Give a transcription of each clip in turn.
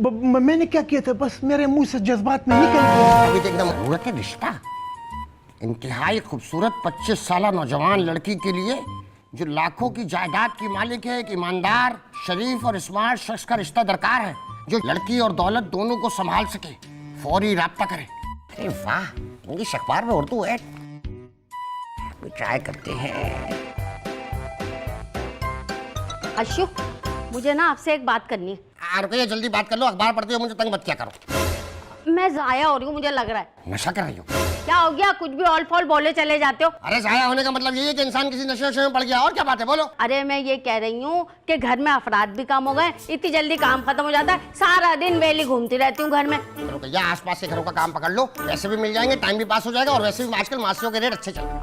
मैंने क्या किया था, बस मेरे मुंह से जज्बात में निकल गया। अभी तो एकदम मुहूर्त है रिश्ता। इंतहाई खूबसूरत 25 साल नौजवान लड़की के लिए जो लाखों की जायदाद की मालिक है, एक ईमानदार, शरीफ और स्मार्ट शख्स का रिश्ता दरकार है, जो लड़की और दौलत दोनों को संभाल सके, फौरी राब्ता करे। अरे वाह, इंग्लिश अखबार में उर्दू है। ट्राई करते हैं। अशु, मुझे ना आपसे एक बात करनी है। रुकिए, जल्दी बात कर लो, अखबार पढ़ते हो मुझे तंग मत क्या करो। मैं जाया हो रही हूँ, मुझे लग रहा है। नशा कर रही हो? क्या हो गया, कुछ भी ऑल फॉल बोले चले जाते हो। अरे जाया होने का मतलब यही है कि इंसान किसी नशे में पड़ गया। और क्या बात है, बोलो। अरे मैं ये कह रही हूँ कि घर में अफराद भी कम हो गए, इतनी जल्दी काम खत्म हो जाता है, सारा दिन वेली घूमती रहती हूँ घर में। रुकिए, आसपास के घरों का काम पकड़ लो, वैसे भी मिल जाएंगे, टाइम भी पास हो जाएगा, और वैसे भी आजकल मासियों के रेट अच्छे चल रहे हैं।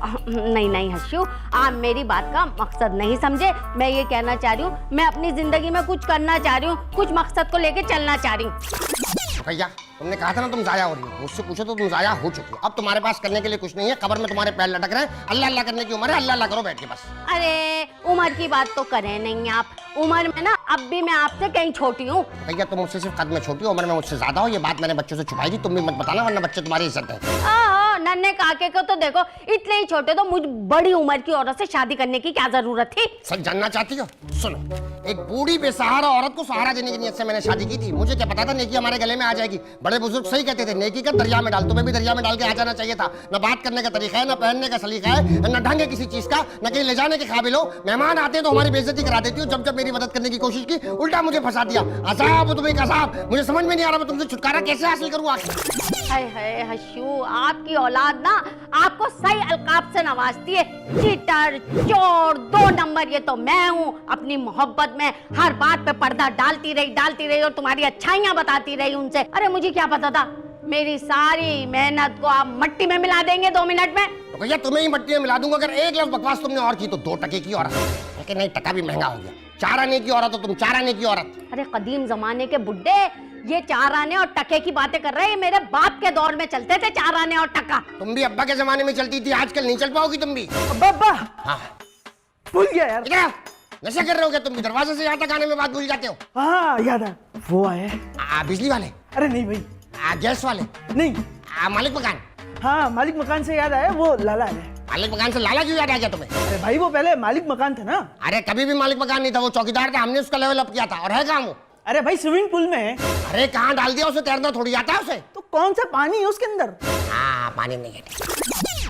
नहीं नहीं हर्षु, आप मेरी बात का मकसद नहीं समझे। मैं ये कहना चाह रही हूँ, मैं अपनी जिंदगी में कुछ करना चाह रही हूँ, कुछ मकसद को लेके चलना चाह रही हूँ। भैया, तुमने कहा था ना तुम जाया हो रही हो, मुझसे पूछो तो तुम जाया हो चुकी हो। अब तुम्हारे पास करने के लिए कुछ नहीं है, कब्र में तुम्हारे पैर लटक रहे हैं। अल्लाह अल्लाह करने की उम्र है, अल्लाह अल्लाह करो बैठ के बस। अरे उम्र की बात तो करें नहीं आप, उम्र में ना अब भी मैं आपसे कहीं छोटी हूँ। भैया, तुम मुझसे सिर्फ कद में छोटी हो, उम्र में मुझसे ज्यादा हो। ये बात मैंने बच्चों से छुपाई थी, तुम भी मत बताना, वरना बच्चे तुम्हारी इज्जत है। नन्हे काके को तो देखो, इतने ही छोटे, तो मुझ बड़ी उम्र की औरत से शादी करने की क्या जरूरत थी। सच जानना चाहती हो? सुनो, एक बूढ़ी बेसहारा औरत को सहारा देने की नियत से मैंने शादी की थी। मुझे क्या पता था नेकी हमारे गले में आ जाएगी। बड़े बुजुर्ग सही कहते थे, नेकी का दरिया में डाल। तुम्हें भी दरिया में डाल के आ जाना चाहिए था। न बात करने का तरीका है, न पहनने का सलीका है, न ढंग है किसी चीज का, न कहीं ले जाने के काबिल हो। मेहमान आते हैं तो हमारी बेइज्जती करा देती हो। जब जब मेरी मदद करने की कोशिश की, उल्टा मुझे फंसा दिया। अजाब तुम्हें एक अजाब, मुझे समझ में नहीं आ रहा मैं तुमसे छुटकारा कैसे हासिल करूँ आखिर। हाय हाय हशू, आपकी औलाद ना आपको सही अलकाब से नवाजती है। चीटर, चोर, 2 नंबर, ये तो मैं हूँ। अपनी मोहब्बत में हर बात पे पर्दा डालती रही और तुम्हारी अच्छाइयाँ बताती रही उनसे। अरे मुझे क्या पता था, मेरी सारी मेहनत को आप मट्टी में मिला देंगे 2 मिनट में। तो भैया, तुम्हें ही मट्टी में मिला दूंगा। अगर एक लफ्ज बकवास तुमने और की तो 2 टके की औरत। लेकिन नहीं, टका भी महंगा हो गया। 4 आने की औरत हो तुम, 4 आने की औरत। अरे कदीम जमाने के बुड्ढे, ये 4 आने और टके की बातें कर रहे हैं। मेरे बाप के दौर में चलते थे 4 आने और टका। तुम भी अब्बा के जमाने में चलती थी, आजकल नहीं चल पाओगी तुम भी। अब्बा, हाँ, भूल गया यार। क्या नशा कर रहे हो क्या तुम भी? दरवाजे से यहाँ तक आने में बात भूल जाते हो। हाँ याद है, वो आए। बिजली वाले? अरे नहीं भाई, गैस वाले? नहीं। मालिक मकान? हाँ, मालिक मकान से याद आया, वो लाला है। मालिक मकान से लाला क्यों याद आ गया तुम्हें? अरे भाई, वो पहले मालिक मकान था ना। अरे कभी भी मालिक मकान नहीं था, वो चौकीदार था। हमने उसका लेवल अप किया था। और है कहाँ वो? अरे भाई, स्विमिंग पूल में है। अरे कहाँ डाल दिया उसे? तैरना थोड़ी आता है उसे। तो कौन सा पानी है उसके अंदर? हाँ, पानी नहीं है।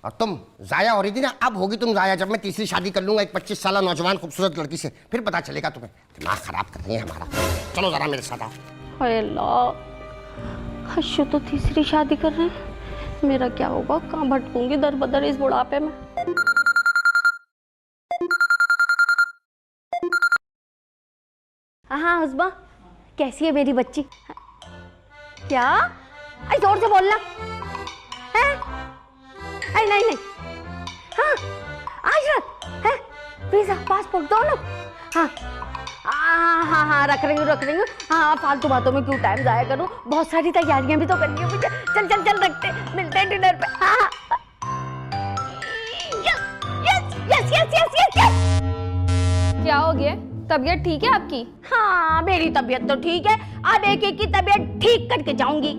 और तुम जाया हो रही थी ना, अब होगी तुम जाया जब मैं तीसरी शादी कर लूंगा एक 25 साल नौजवान खूबसूरत लड़की से। फिर पता चलेगा तुम्हें। दिमाग खराब कर रही है हमारा। चलो जरा मेरे साथ आओ। हाय अल्लाह, हशू तो तीसरी शादी कर रहे हैं। मेरा क्या होगा, कहाँ भटकूंगी दर बदर इस बुढ़ापे में। हाँ हुस्बा, कैसी है मेरी बच्ची? क्या? अरे जोर से बोलना है। अरे नहीं नहीं, हाँ आज रात है, वीजा पासपोर्ट दोनों। हाँ हाँ हाँ, रख रही हूँ। हाँ, फालतू बातों में क्यों टाइम जाया करूँ, बहुत सारी तैयारियां भी तो करनी है मुझे। चल चल चल, रखते मिलते हैं डिनर पे। हाँ yes yes yes yes yes yes. क्या हो गया? तबीयत ठीक है आपकी? हाँ, मेरी तबीयत तो ठीक है। अब एक एक की तबीयत ठीक करके जाऊंगी।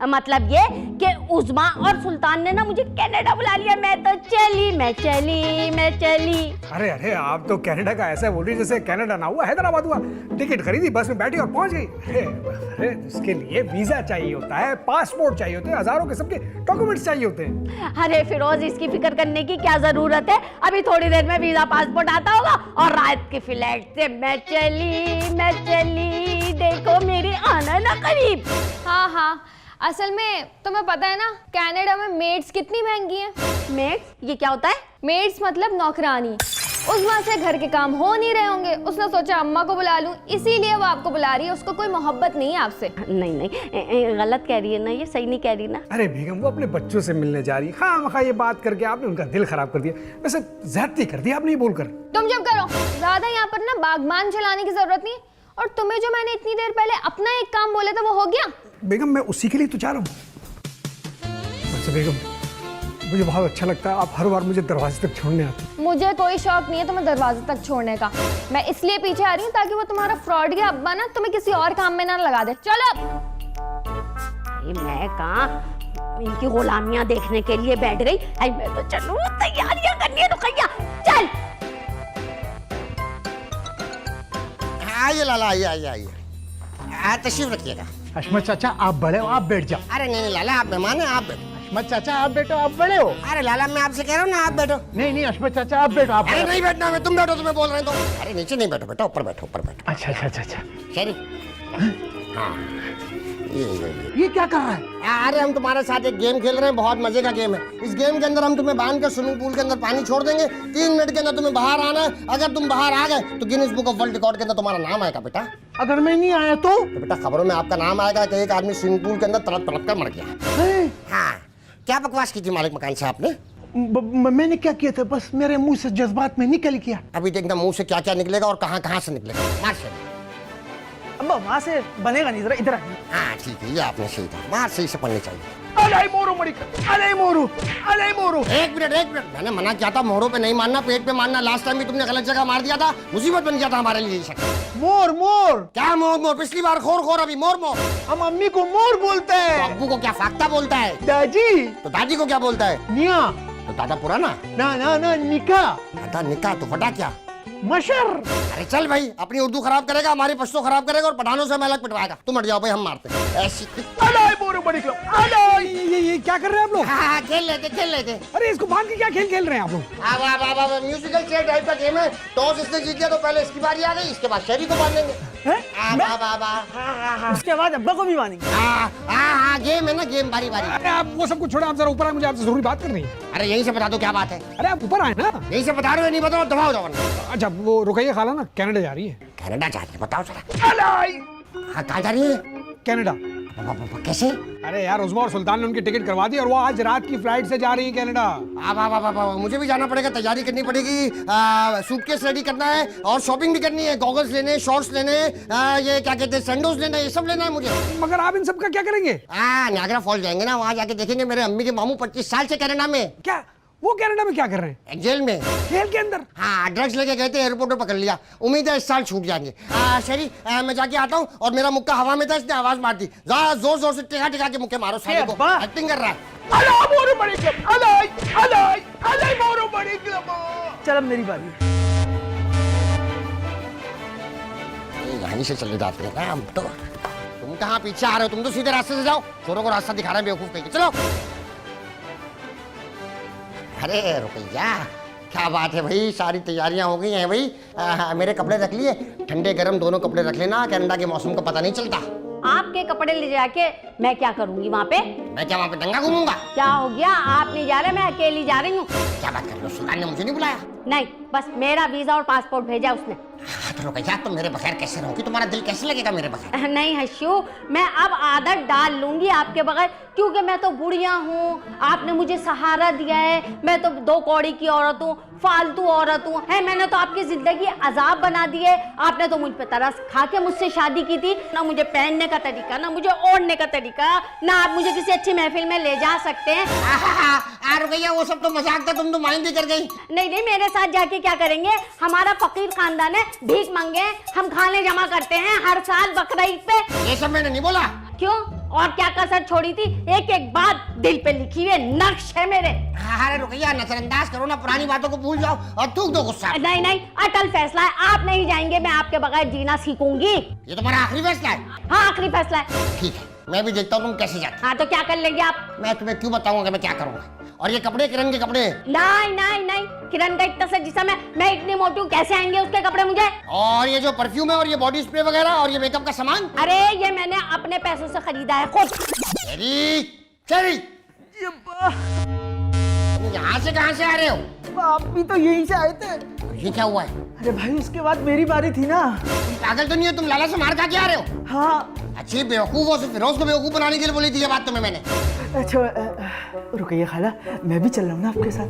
मतलब ये कि उज़मा और सुल्तान ने ना मुझे कनाडा बुला लिया। मैं तो चली। अरे अरे, आप तो कनाडा का ऐसा बोल रही जैसे कनाडा ना हुआ हैदराबाद हुआ। टिकट खरीदी, बस में बैठी और पहुंच गई। अरे इसके लिए वीजा चाहिए होता है, पासपोर्ट चाहिए होते हैं, हजारों किस्म के डॉक्यूमेंट्स चाहिए होते हैं। अरे फिरोज, इसकी फिक्र करने की क्या जरूरत है? अभी थोड़ी देर में वीजा पासपोर्ट आता होगा और रात की फ्लाइट से मैं चली। देखो मेरी आना ना करीब। हाँ, असल में तुम्हें पता है ना, कनाडा में मेड्स कितनी महंगी हैं? मेड्स? ये क्या होता है? मेड्स मतलब नौकरानी। उज़मा से घर के काम हो नहीं रहे होंगे, उसने सोचा अम्मा को बुला लूं, इसीलिए वो आपको बुला रही है। उसको कोई मोहब्बत नहीं है आपसे। नहीं, गलत कह रही है ना, ये सही नहीं कह रही ना। अरे बेगम, वो अपने बच्चों से मिलने जा रही है। खामखा ये बात करके आपने उनका दिल खराब कर दिया। वैसे ज्यादती कर दी आपने ये बोलकर। तुम चुप करो, ज्यादा यहाँ पर ना बागबान चलाने की जरूरत नहीं। और तुम्हें जो मैंने इतनी देर पहले अपना एक काम बोला था वो हो गया? बेगम, मैं उसी के लिए तो जा रहा हूँ। अच्छा बेगम, मुझे बहुत अच्छा लगता है, आप हर बार मुझे दरवाजे तक छोड़ने आते हैं। मुझे कोई शौक नहीं है तुम्हें दरवाजे तक छोड़ने का। मैं इसलिए पीछे आ रही हूँ ताकि वो तुम्हारा फ्रॉड के अब्बा ना तुम्हें किसी और काम में ना लगा दे। चलो मैं कहाँ इनकी गुलामियां देखने के लिए बैठ गई। आई मैं तो चलूं, तैयारियां करनी है रुकैया, चल। आइए लाला, आइए आइए आइए, तशरीफ रखिएगा। हशमत चाचा आप बड़े हो, आप बैठ जाओ। अरे नहीं नहीं लाला, आप मेहमान हैं, आप बैठो। हशमत चाचा आप बैठो, आप बड़े हो। अरे लाला मैं आपसे कह रहा हूँ ना, आप बैठो। नहीं नहीं हशमत चाचा आप बैठो, आप अरे नहीं बैठना, मैं तुम बैठो, तुम्हें बोल रहे हैं तो। अरे नीचे नहीं बैठो बेटा, ऊपर बैठो, ऊपर बैठो। अच्छा अच्छा अच्छा अच्छा। शरीफ, हाँ ये क्या कर रहा है? अरे हम तुम्हारे साथ एक गेम खेल रहे हैं, बहुत मजे का गेम है। इस गेम के अंदर हम तुम्हें बांध कर स्विमिंग पूल के अंदर पानी छोड़ देंगे। 3 मिनट के अंदर तुम्हें बाहर आना है। अगर तुम बाहर आ गए तो Guinness book of world record के अंदर तुम्हारा नाम आएगा बेटा। अगर मैं नहीं आया तो बेटा खबरों में आपका नाम आएगा कि एक आदमी स्विमिंग पूल के अंदर तड़प तड़प कर मर गया। हाँ, क्या बकवास की थी मालिक मकान साहब ने? मैंने क्या किया था, बस मेरे मुंह से जज्बात में निकल गया। अभी देखना मुंह से क्या क्या निकलेगा और कहाँ कहाँ से निकलेगा। मार से। अब्बा वहाँ से बनेगा नहीं, जरा इधर आ। हाँ ठीक है, ये आपने सही कहा, मार सही से पढ़नी चाहिए। अले मोरू मड़ी, अले मोरू, अले मोरू। एक मिनट, मैंने मना किया था मोरों पे नहीं मारना, पेट पे मारना। लास्ट टाइम भी तुमने गलत जगह मार दिया था, मुसीबत बन गया था हमारे लिए। मोर मोर क्या मोर मोर? पिछली बार खोर खोर, अभी मोर मोर। हम अम्मी को मोर बोलते तो हैं। अब्बू को क्या फाख्ता बोलता है? दादी। तो दादी को क्या बोलता है? निया। तो दादा पुराना। ना ना ना निका। दादा निकाह। तो फटा क्या? मशर। अरे चल भाई, अपनी उर्दू खराब करेगा, हमारी पश्तो खराब करेगा और पठानों से हमें अलग पिटवाएगा। तुम हट जाओ भाई, हम मारते हैं ऐसी। अले मोरू मड़ी क्लब, अले। ये क्या कर रहे हैं आप लोग? हाँ खेल लेते। अरे इसको बांध के क्या खेल खेल रहे हैं आप लोग? अब म्यूजिकल चेयर टाइप का गेम है। टॉस इसने जीत लिया तो पहले इसकी बारी आ गई, इसके बाद शहरी को बांधेंगे। उसके बाद अब्बा को भी मानेंगे। हाँ गेम है ना, गेम बारी बारी। अरे आप वो सब कुछ छोड़ो, आप जरा ऊपर आए, मुझे आपसे जरूरी बात करनी है। अरे यहीं से बता दो क्या बात है। अरे आप ऊपर आए ना। यहीं से बता रहे हो, नहीं बताओ दबाओ दबाओ। अच्छा वो रुकैया खाला ना कनाडा जा रही है। कनाडा जा रही है? बताओ जरा। हाँ कहाँ जा रही है? कनाडा। कैसे? अरे यार उस्मा और सुल्तान ने उनकी टिकट करवा दी और वो आज रात की फ्लाइट से जा रही है कनाडा। मुझे भी जाना पड़ेगा, तैयारी करनी पड़ेगी। सूटकेस रेडी करना है और शॉपिंग भी करनी है। गॉगल्स लेने, शॉर्ट्स लेने, ये क्या कहते हैं सैंडोज लेना है, ये सब लेना है मुझे। मगर आप इन सब का क्या करेंगे? नायग्रा फॉल्स जाएंगे ना, वहाँ जाके देखेंगे। मेरे अम्मी के मामू 25 साल से कनाडा में। क्या वो कनाडा में क्या कर रहे हैं? जेल में। जेल के अंदर? हाँ ड्रग्स लेके गए थे, एयरपोर्ट पे पकड़ लिया। उम्मीद है इस साल छूट जाएंगे। शरी मैं जाके आता हूँ। और मेरा मुक्का हवा में था, इसने आवाज मार दी। जोर जोर से टिका टिका के मुक्के मारो साले को। एक्टिंग कर रहा है। चल अब मेरी बारी। यहीं से चले जाते हैं ना हम तो। तुम कहाँ पीछे आ रहे हो? तुम तो सीधे रास्ते से जाओ, चोरों को रास्ता दिखा रहे हैं बेवकूफ कहीं। चलो। अरे रुपया, क्या बात है भाई, सारी तैयारियां हो गई हैं भाई। मेरे कपड़े रख लिए, ठंडे गर्म दोनों कपड़े रख लेना, कनाडा के मौसम का पता नहीं चलता। आपके कपड़े ले जाके मैं क्या करूंगी वहाँ पे? मैं क्या वहाँ पे दंगा घूमूंगा? क्या हो गया, आप नहीं जा रहे, मैं अकेली जा रही हूँ। क्या बात कर रहे हो? सुल्तान ने मुझे नहीं बुलाया? नहीं, बस मेरा वीजा और पासपोर्ट भेजा उसने। तो रुपया, तुम मेरे बगैर कैसे रहोगी? तुम्हारा दिल कैसे लगेगा मेरे बगैर? नहीं हशू, मैं अब आदत डाल लूंगी आपके बगैर, क्योंकि मैं तो बुढ़िया हूँ। आपने मुझे सहारा दिया है, मैं तो 2 कौड़ी की औरत हूँ, फालतू औरत हूँ। है मैंने तो आपकी जिंदगी अजाब बना दी है। आपने तो मुझ पे तरस खा के मुझसे शादी की थी। ना मुझे पहनने का तरीका, ना मुझे ओढ़ने का तरीका, ना आप मुझे किसी अच्छी महफिल में ले जा सकते हैं। रुपया वो सब तो मजाक था, तुम तो माइंड ही कर गई। नहीं, मेरे साथ जाके क्या करेंगे? हमारा फकीर खानदान है, भीख मांगे, हम खाने जमा करते हैं हर साल बकरीद पे। ये सब मैंने नहीं बोला। क्यों? और क्या कसर छोड़ी थी? एक एक बात दिल पे लिखी हुई नक्श है मेरे। अरे रुकैया, नजरअंदाज करो ना, पुरानी बातों को भूल जाओ और थूक दो गुस्सा। नहीं, अटल फैसला है, आप नहीं जाएंगे, मैं आपके बगैर जीना सीखूंगी। ये तुम्हारा आखिरी फैसला है? हाँ आखिरी फैसला है। ठीक है, मैं भी देखता हूँ तुम कैसे जाते। हाँ तो क्या कर लेंगे आप? मैं तुम्हें क्यों बताऊंगा मैं क्या करूंगा। और ये कपड़े किरण के कपड़े? नहीं, किरण का इतना सा जिसम है, मैं इतनी मोटी हूँ, कैसे आएंगे उसके कपड़े मुझे? और ये जो परफ्यूम है और ये बॉडी स्प्रे वगैरह और ये मेकअप का सामान? अरे ये मैंने अपने पैसों से खरीदा है खुद। चेरी, तुम यहाँ से कहाँ से आ रहे हो? आप भी तो यहीं से आए थे। ये क्या हुआ है? अरे भाई उसके बाद मेरी बारी थी ना। तुम पागल तो नहीं है? तुम लाला से मार खा के आ रहे हो? हाँ। अच्छी बेवकूफ हो, फिरोज को बेवकूफ बनाने के लिए बोली थी ये बात तुम्हें मैंने। अच्छा रुकैया खाला, मैं भी चल रहा हूँ ना आपके साथ।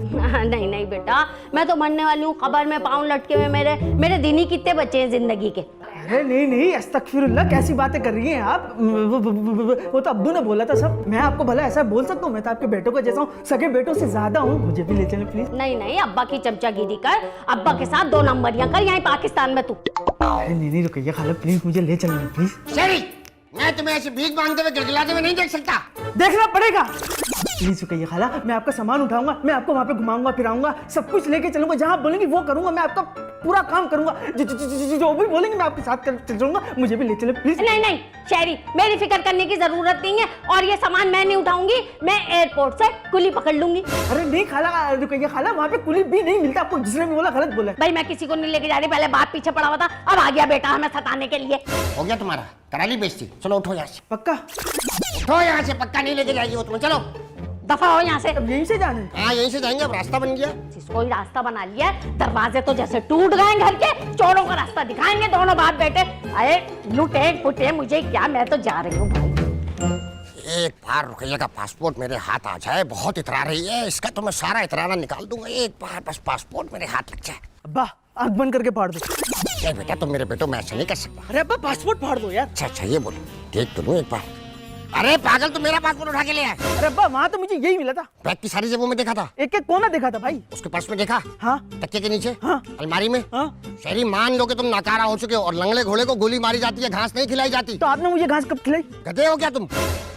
नहीं बेटा, मैं तो मरने वाली हूँ, कब्र में पाँव लटके हुए। मेरे दिन ही कितने बचे हैं जिंदगी के। अरे नहीं नहीं, अस्तगफिरुल्लाह, कैसी बातें कर रही हैं आप? वो तो अब्बू ने बोला था सब। मैं आपको भला ऐसा बोल सकता हूँ? मैं तो आपके बेटों का जैसा हूँ, सगे बेटों से ज्यादा हूँ। मुझे भी ले चले प्लीज। नहीं नहीं, अब्बा की चमचागिरी कर, अब्बा के साथ 2 नंबरियां कर यहाँ पाकिस्तान में तू। अरे नहीं नहीं रुकइया खाला, प्लीज मुझे ले चलिए प्लीज। शेरी, मैं तुम्हें ऐसे भीख मांगते हुए गिड़गिड़ाते हुए नहीं देख सकता। देखना पड़ेगा। प्लीज रुकइया खाला, मैं आपका सामान उठाऊंगा, मैं आपको वहाँ पे घुमाऊंगा फिराऊंगा, सब कुछ लेके चलूंगा, जहाँ बोलेंगी वो करूंगा, मैं आपका पूरा काम करूंगा, जो भी बोलेंगे मैं आपके साथ चल जाऊंगा। मुझे भी ले चले प्लीज। नहीं नहीं शेरी, मेरी फिक्र करने की जरूरत नहीं है, और ये सामान मैं नहीं उठाऊंगी, मैं एयरपोर्ट से कुली पकड़ लूंगी। अरे नहीं खाला, रुकइया खाला, वहाँ पे कुली भी नहीं मिलता। आपको जिसने भी बोला गलत बोला। भाई मैं किसी को नहीं लेके जा रही, पहले बाप पीछे पड़ा हुआ था, अब आ गया बेटा हमें सताने के लिए। हो गया तुम्हारा, करा ली बेइज्जती। चलो उठो यहाँ से, पक्का? उठो यहाँ से, पक्का नहीं लेके जाएगी वो तुम्हें। चलो दफा हो यहाँ से। अब यहीं से जाना है? हाँ यहीं से जाएंगे, अब रास्ता बन गया। जिसको ही रास्ता बना लिया है, दरवाजे तो जैसे टूट गए घर के, चोरों का रास्ता दिखाएंगे दोनों बाप बेटे। अरे लुटे फुटे मुझे क्या, मैं तो जा रही हूँ भाई। एक बार रुकइया का पासपोर्ट मेरे हाथ आ जाए, बहुत इतरा रही है, इसका तो मैं सारा इतराना निकाल दूंगा। एक बार बस पासपोर्ट मेरे हाथ लग जाए। अब्बा आग बंद करके फाड़ दो। नहीं बेटा, तुम मेरे बेटो मैं ऐसा नहीं कर सकता। अरे अब्बा पासपोर्ट फाड़ दो यार। अच्छा ये बोलो, देख तो लूं एक बार। अरे पागल, तू मेरा पासपोर्ट उठा के ले आया। अरे अब्बा वहाँ तो मुझे यही मिला था। बैग की सारी जेबों में देखा था, एक एक कोना देखा था भाई। उसके पर्स में देखा? हाँ। तकिए के नीचे? हाँ। अलमारी में? हाँ। शहरी, मान लो कि तुम नाकारा हो चुके हो और लंगड़े घोड़े को गोली मारी जाती है, घास नहीं खिलाई जाती। तो आपने मुझे घास कब खिलाई? गधे हो क्या तुम?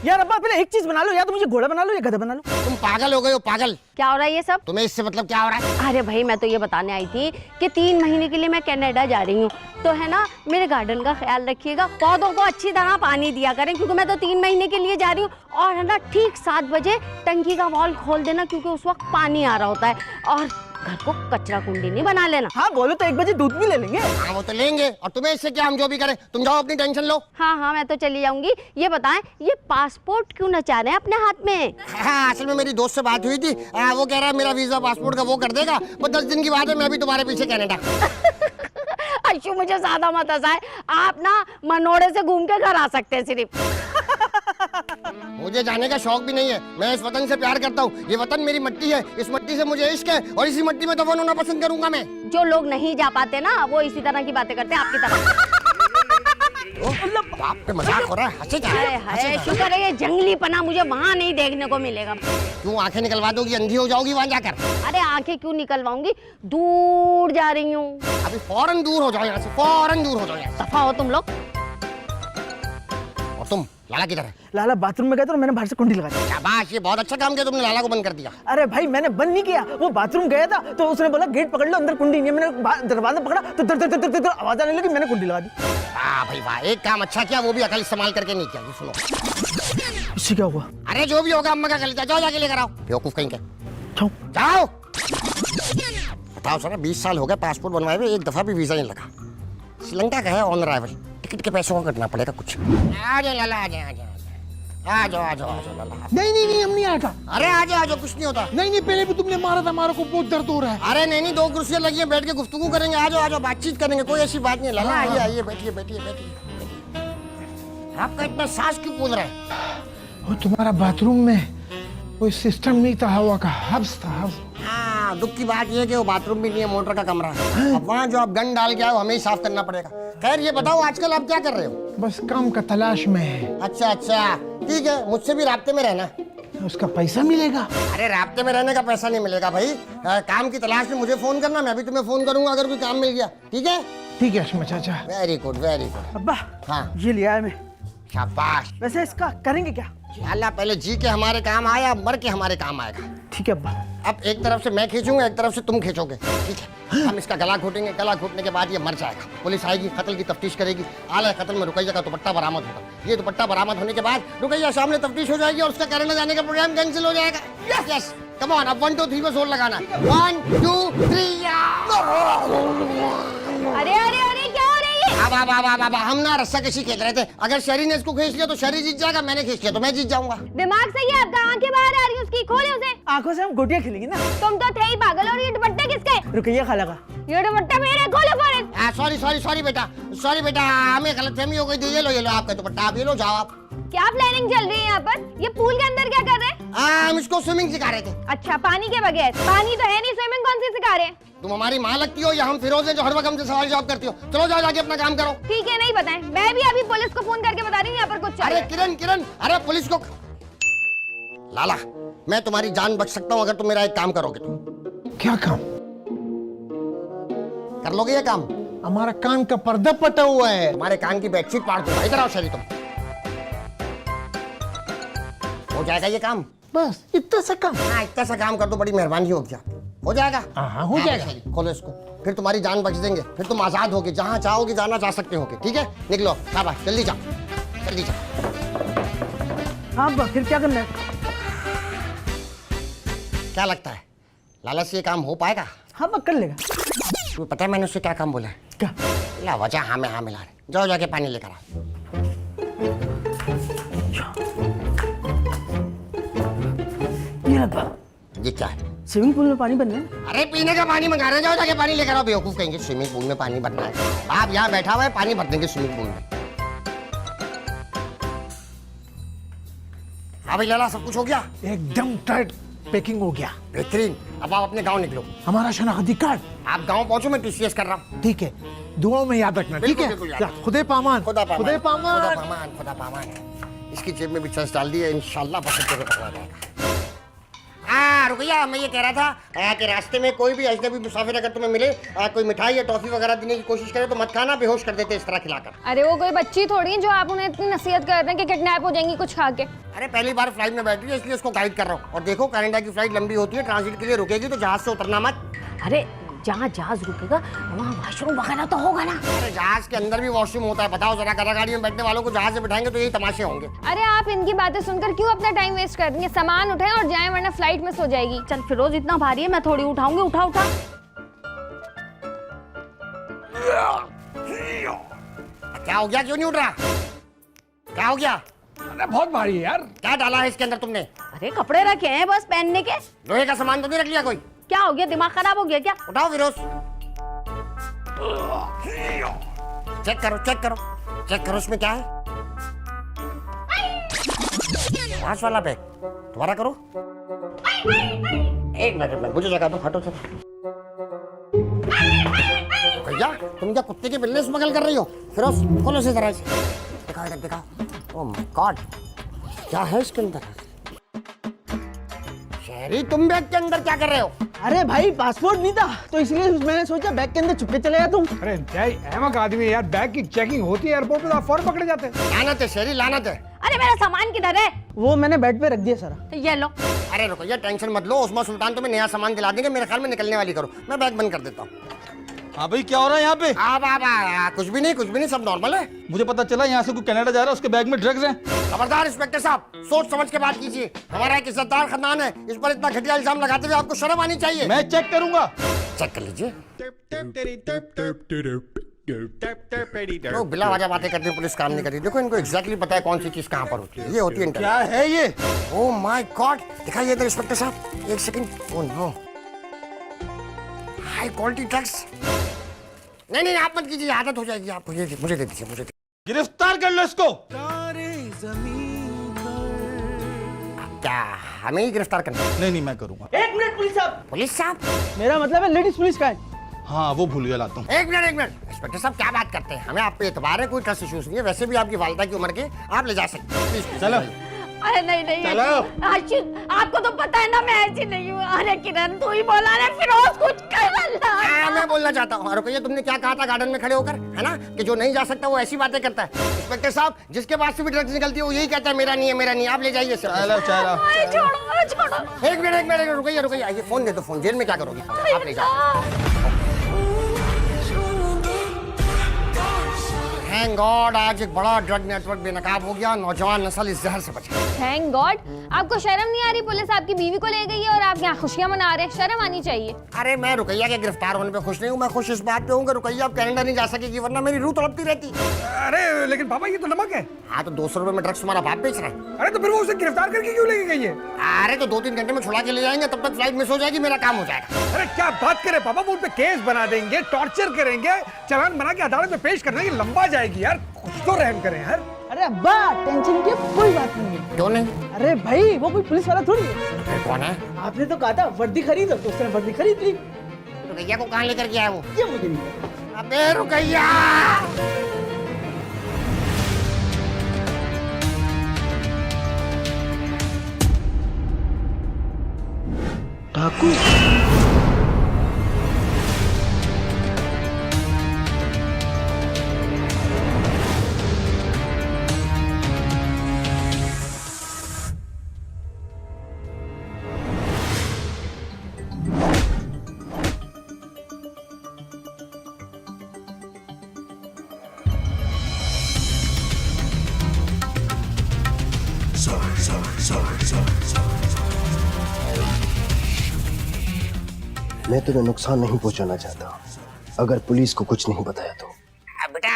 यार अब्बा पहले एक चीज बना लो, या तो मुझे घोड़ा बना लो या गधा बना लो। तुम पागल हो गए हो, पागल। क्या हो रहा है ये सब? तुम्हें इससे मतलब क्या हो रहा है? अरे भाई मैं तो ये बताने आई थी कि 3 महीने के लिए मैं कनाडा जा रही हूँ, तो है ना मेरे गार्डन का ख्याल रखिएगा, पौधों को अच्छी तरह पानी दिया करें, क्योंकि मैं तो 3 महीने के लिए जा रही हूँ। और है ना ठीक 7 बजे टंकी का वॉल खोल देना, क्योंकि उस वक्त पानी आ रहा होता है। और घर को कचरा कुंडी नहीं बना लेना। हाँ बोलो तो 1 बजे दूध भी ले लेंगे। हाँ वो तो लेंगे, और तुम्हें इससे क्या, हम जो भी करें। तुम जाओ अपनी टेंशन लो। हाँ हाँ मैं तो चली जाऊंगी। ये बताएं, ये पासपोर्ट क्यों न चाह रहे हैं अपने हाथ में? हाँ असल में मेरी दोस्त से बात हुई थी, वो कह रहा है मेरा वीजा पासपोर्ट का वो कर देगा, वो 10 दिन की बात है, मैं भी तुम्हारे पीछे कनाडा। अशु मुझे ज्यादा मत हंसाए, आप ना मनोड़े से घूम के घर आ सकते हैं सिर्फ। मुझे जाने का शौक भी नहीं है, मैं इस वतन से प्यार करता हूँ। ये वतन मेरी मिट्टी है, इस मिट्टी से मुझे इश्क है, और इसी मिट्टी में दफन होना पसंद करूंगा मैं। जो लोग नहीं जा पाते ना, वो इसी तरह की बातें करते हैं आपकी तरह। बाप पे मजाक हो रहा है, हंसे जा। हाय शुक्र है ये जंगली पना मुझे वहाँ नहीं देखने को मिलेगा। क्यों आंखें निकलवा दोगी, अंधी हो जाओगी वहां जाकर? अरे आंखें क्यों निकलवाऊंगी, दूर जा रही हूँ। अभी फौरन दूर हो जाओ यहाँ से, फौरन दूर हो जाओ यहाँ दफा हो तुम लोग। से। और तुम, लाला किधर है? लाला बाथरूम में गया था, मैंने बाहर से कुंडी लगा दी। शाबाश, ये बहुत अच्छा काम किया तुमने, लाला को बंद कर दिया। अरे भाई मैंने बंद नहीं किया, वो बाथरूम गया था तो उसने बोला गेट पकड़ लो, अंदर कुंडी नहीं है। मैंने दरवाजा पकड़ा तो दर दर दर दर दर आवाज आने लगी, मैंने कुंडी लगा दी। वाह भाई वाह, एक काम अच्छा किया, वो भी अकल इस्तेमाल करके नहीं किया। ये सुनो, इससे क्या हुआ? अरे जो भी होगा अम्मा का कल जाओ, जाके लेकर आओ। बेवकूफ कहीं के, जाओ। जाओ। बताओ सर, 20 साल हो गए पासपोर्ट बनवाए हुए, एक दफा भी वीजा नहीं लगा। श्रीलंका का है ऑन अराइवल, टिकट के पैसों का कटना पड़ेगा कुछ। आ जाओ लाला, आ जाओ आ जाओ आ जाओ आ जाओ आ जाओ लाला। नहीं हम नहीं आएगा। अरे आ जाओ, कुछ नहीं होता। नहीं पहले भी तुमने मारा था, हमारे को बहुत दर्द हो रहा है। अरे नहीं, 2 कुर्सियां लगी हैं, बैठ के गुफ्तगू करेंगे। आ जाओ, बातचीत करेंगे, कोई ऐसी बात नहीं। लाला आइए आइए, बैठिए बैठिए बैठिए। आपका इतना सांस क्यों फूल रहा है? वो तुम्हारा बाथरूम में कोई सिस्टम नहीं था, हवा का हब्स था, हब्स। हाँ, दुख की बात यह है कि वो बाथरूम भी नहीं है, मोटर का कमरा है। अब वहाँ जो आप गन डाल के आए हो, हमें ही साफ करना पड़ेगा। खैर ये बताओ, आजकल आप क्या कर रहे हो? बस काम का तलाश में है। अच्छा, ठीक है, मुझसे भी राब्ते में रहना। उसका पैसा मिलेगा? अरे राब्ते में रहने का पैसा नहीं मिलेगा भाई, काम की तलाश में मुझे फोन करना, मैं भी तुम्हें फोन करूंगा अगर कोई काम मिल गया। ठीक है? ठीक है अशमा चाचा। Very good very good. अब्बा हाँ ये लिया है मैं। शाबाश। वैसे इसका करेंगे क्या? अल्लाह पहले जी के हमारे काम आया, मर के हमारे काम आएगा। ठीक है अब्बा। अब एक तरफ से मैं खींचूंगा, एक तरफ से तुम खींचोगे, ठीक है? हम इसका गला घोटेंगे, गला घोटने के बाद ये मर जाएगा। पुलिस आएगी, कत्ल की तफ्तीश करेगी, आला कत्ल में रुकैया का दुपट्टा बरामद होगा। ये दुपट्टा बरामद होने के बाद रुकैया सामने तफ्तीश हो जाएगी और उसका कनाडा जाने का प्रोग्राम कैंसिल हो जाएगा। यस यस, कम ऑन, अब 1 2 3 पे जोर लगाना। 1 2 3। अरे अरे अरे क्या हो रही है? अब हम ना रस्सा कशी खेल रहे थे, अगर शहरी ने इसको खींच लिया तो शहरी जीत जाएगा, मैंने खींच लिया तो मैं जीत जाऊंगा। दिमाग सही है आपका? आंखें बाहर आ रही है उसकी, खोले उसे। आंखों से हम गोटियां खेलेंगे ना। तुम तो थे ही पागल। और ये दुपट्टे किसके? रुकइया खाला का। ये दुपट्टा मेरे, खोलो फौरन। सॉरी बेटा, हमें गलतफहमी हो गई थी। ये लो आपका दुपट्टा, आप ये लो, जाओ आप। क्या प्लानिंग चल रही है यहाँ पर? ये पूल के अंदर क्या कर रहे हैं? हम इसको स्विमिंग सिखा रहे थे। अच्छा, पानी के बगैर? पानी तो है नहीं, स्विमिंग कौन सी सिखा रहे हैं? तुम हमारी माँ लगती हो या हम फिरोज हैं जो हर वक्त हमसे सवाल जवाब करती हो? चलो जाओ जाके अपना काम करो। ठीक है, नहीं बताएं। मैं भी अभी पुलिस को फोन करके बता रही हूँ यहाँ पर कुछ चल रहा अरे है। किरण किरण, अरे पुलिस को। लाला, मैं तुम्हारी जान बच सकता हूँ अगर तुम मेरा एक काम करोगे तो। क्या काम? कर लोगे ये काम? हमारा कान का पर्दा पटा हुआ है। तुम्हारे कान की बेडशीट फाड़ दूंगा। इधर आओ शरी, तुम। हो जाएगा ये काम? बस इतना सा काम। हाँ, इतना सा काम कर दो, बड़ी मेहरबानी होगी आप। हो जाएगा? हाँ, हो जाएगा। शरी, खोलो इसको, फिर तुम्हारी जान बच देंगे, फिर तुम आजाद होगे, जहाँ चाहोगे जाना जा सकते होगे। ठीक है, निकलो। शाबाश, जल्दी जाओ, जल्दी जाओ। हाँ अब्बा, फिर क्या करना है? क्या लगता है लाला से ये काम हो पाएगा? हाँ अब्बा, कर लेगा। तुम्हें पता है मैंने उससे क्या काम बोला है? क्या? ला वजह हाँ में हाँ मिला रहे। जाओ जाके पानी लेकर आओ। ये अब्बा, ये क्या है? स्विमिंग पूल में पानी बनना है। अरे पीने का पानी मंगा रहे हैं, जाओ जाके पानी लेकर आओ। बेवकूफ कहेंगे स्विमिंग पूल में पानी भरना है। आप यहाँ बैठा हुआ है, पानी भर देंगे स्विमिंग पूल में। हाँ भाई लाला, सब कुछ हो गया? एकदम टाइट पैकिंग हो गया। बेहतरीन। अब आप अपने गांव निकलो। हमारा शनाख्ती कार्ड। आप गांव पहुंचो, मैं टीसीएस कर रहा हूँ। ठीक है, दुआओं में याद रखना। ठीक बिल्कुल, है, बिल्कुल याद। जा, खुदे पामान। खुदा पामान, खुदे खुदा पामान। पामान, खुदा पामान। इसकी जेब में भी चर्च डाल दिए, इंशाल्लाह बस तेरे पकड़ा जाएगा। रुकैया, मैं ये कह रहा था कि रास्ते में कोई भी अजनबी मुसाफिर अगर तुम्हें मिले, कोई मिठाई या टॉफी वगैरह देने की कोशिश करे तो मत खाना, बेहोश कर देते इस तरह खिलाकर। अरे वो कोई बच्ची थोड़ी है जो आप उन्हें इतनी नसीहत कर रहे हैं कि किडनैप हो जाएंगी कुछ खा के। अरे पहली बार फ्लाइट में बैठ रही है इसलिए उसको गाइड कर रहा हूँ। और देखो, कनाडा की फ्लाइट लंबी होती है, ट्रांजिट के लिए रुकेगी तो जहाज से उतरना मत। अरे जहाँ जहाज रुकेगा वहाँ वॉशरूम वगैरह तो होगा ना। अरे जहाज के अंदर भी वॉशरूम होता है, बताओ जरा। करा गाड़ी में बैठने वालों को जहाज से बिठाएंगे तो यही तमाशे होंगे। अरे आप इनकी बातें सुनकर क्यों अपना टाइम वेस्ट कर देंगे? सामान उठाएं और जाएं, वरना फ्लाइट मिस हो जाएगी। चल फिरोज, इतना भारी है, मैं थोड़ी उठाऊंगी। उठा उठा। क्या हो गया, क्यों नहीं उठ रहा? क्या हो गया? अरे बहुत भारी है यार। क्या डाला है इसके अंदर तुमने? अरे कपड़े रखे हैं बस पहनने के। लोहे का सामान तो नहीं रख लिया कोई? क्या हो गया, दिमाग खराब हो गया क्या? उठाओ फिरोज, चेक करो, चेक करो, चेक करो इसमें क्या है। पांच वाला बैग दोबारा करो। एक मिनट, मुझे जगह दो, हटो सर। भैया, तुम क्या कुत्ते के बिल्ले स्मगल कर रही हो? फिरोज, खोलो से जरा, दिखाओ इधर, दिखाओ। ओह माय गॉड, क्या है इसके अंदर? शहरी, तुम बैग के अंदर क्या कर रहे हो? अरे भाई, पासपोर्ट नहीं था तो इसलिए मैंने सोचा बैग के अंदर छुपके चले जाता हूँ। अरे जय अहमक आदमी है यार, बैग की चेकिंग होती है एयरपोर्ट पे तो आप फौरन पकड़े जाते हैं। लानत है शहरी, लानत है। अरे मेरा सामान किधर है? वो मैंने बेड पे रख दिया सारा। ये लो। अरे रुको यार, टेंशन मत लो, उस्मा सुल्तान तुम्हें नया सामान दिला देंगे। मेरे ख्याल में निकलने वाली करो, मैं बैग बंद कर देता हूँ। हाँ भाई, क्या हो रहा है यहाँ पे? कुछ भी नहीं, कुछ भी नहीं, सब नॉर्मल है। मुझे पता चला यहाँ से कोई कनाडा जा रहा है, उसके बैग में ड्रग्स हैं। खबरदार इंस्पेक्टर साहब, सोच समझ के बात कीजिए। हमारा एक इज्जतदार खानदान है, इस पर इतना घटिया इल्जाम लगाते हुए आपको शर्म आनी चाहिए। मैं चेक करूंगा। चेक कर लीजिए। तो बिला वजह बातें करते हैं, पुलिस काम नहीं करती। देखो, इनको एग्जैक्टली पता है कौन सी चीज कहाँ पर होती है। ये होती है इंटर। क्या है ये? ओह माय गॉड, दिखाइए इधर इंस्पेक्टर साहब, एक second. Oh no, high quality drugs. नहीं, आप मत कीजिए, आदत हो जाएगी आपको। ये मुझे दे दीजिए, मुझे। गिरफ्तार कर लो इसको। क्या हमें ही गिरफ्तार करना? नहीं, मैं करूंगा। एक मिनट पुलिस साहब। पुलिस साहब? मेरा मतलब है लेडीज पुलिस का। हाँ, वो भूल गया, लाता हूँ। एक मिनट इंस्पेक्टर साहब, क्या बात करते हैं? हमें आप पे एतबार है, कोई ट्रस्ट इश्यूज नहीं है। वैसे भी आपकी वालिदा की उम्र के, आप ले जा सकते हैं। प्लीज चलो। अरे नहीं चलो। आशिक, आपको तो पता है ना मैं ऐसी नहीं हूँ। अरे किरण, तू ही बोला रे, फिरोज कुछ कर अल्लाह। मैं बोलना चाहता हूँ। रुपये, तुमने क्या कहा था गार्डन में खड़े होकर, है ना, कि जो नहीं जा सकता वो ऐसी बातें करता है। इंस्पेक्टर साहब, जिसके पास से भी ड्रग्स निकलती है वो यही कहता है मेरा नहीं है, मेरा नहीं है। आप ले जाइए सर। चलो। छोड़ो। एक मिनट, रुकइए। ये फोन दे दो, फोन जेल में क्या करोगी? आप ले जाओ। थैंक गॉड, आज एक बड़ा ड्रग नेटवर्क बेनकाब हो गया। नौजवान नस्ल इस जहर से बचे। Thank God. आपको शर्म नहीं आ रही? पुलिस आपकी बीवी को ले गई है और आप यहाँ खुशियाँ मना रहे हैं। शर्म आनी चाहिए। अरे मैं रुकैया के गिरफ्तार होने पे खुश नहीं हूँ। मैं खुश इस बात पे हूँ कि रुकैया अब कनाडा नहीं जा सकेगी, वरना मेरी रूह तड़पती रहती। अरे लेकिन पापा, ये तो नमक है। हाँ, तो 200 रुपए में ड्रग्स तुम्हारा बाप बेच रहा है। अरे तो फिर वो उसे गिरफ्तार करके क्यों लेके गई है? अरे तो 2-3 घंटे में छुड़ा के ले जाएंगे, तब तक फ्लाइट मिस हो जाएगी, मेरा काम हो जाएगा। अरे क्या बात करे पापा, वो उन पे केस बना देंगे, टॉर्चर करेंगे, चालान बना के अदालत में पेश कर देंगे, लंबा जाएगी यार। कुछ तो रहम करें यार। अरे अरे अब्बा टेंशन की कोई बात नहीं है। क्यों नहीं? अरे भाई वो कोई पुलिस वाला थोड़ी है। फिर कौन है? आपने तो कहा था वर्दी खरीदो तो उसने वर्दी खरीद ली। रुकैया को कहाँ लेकर गया है वो? ये मुझे नहीं पता। अबे रुकैया! डाकू मैं तुम्हें नुकसान नहीं पहुंचाना चाहता। अगर पुलिस को कुछ नहीं बताया तो। बेटा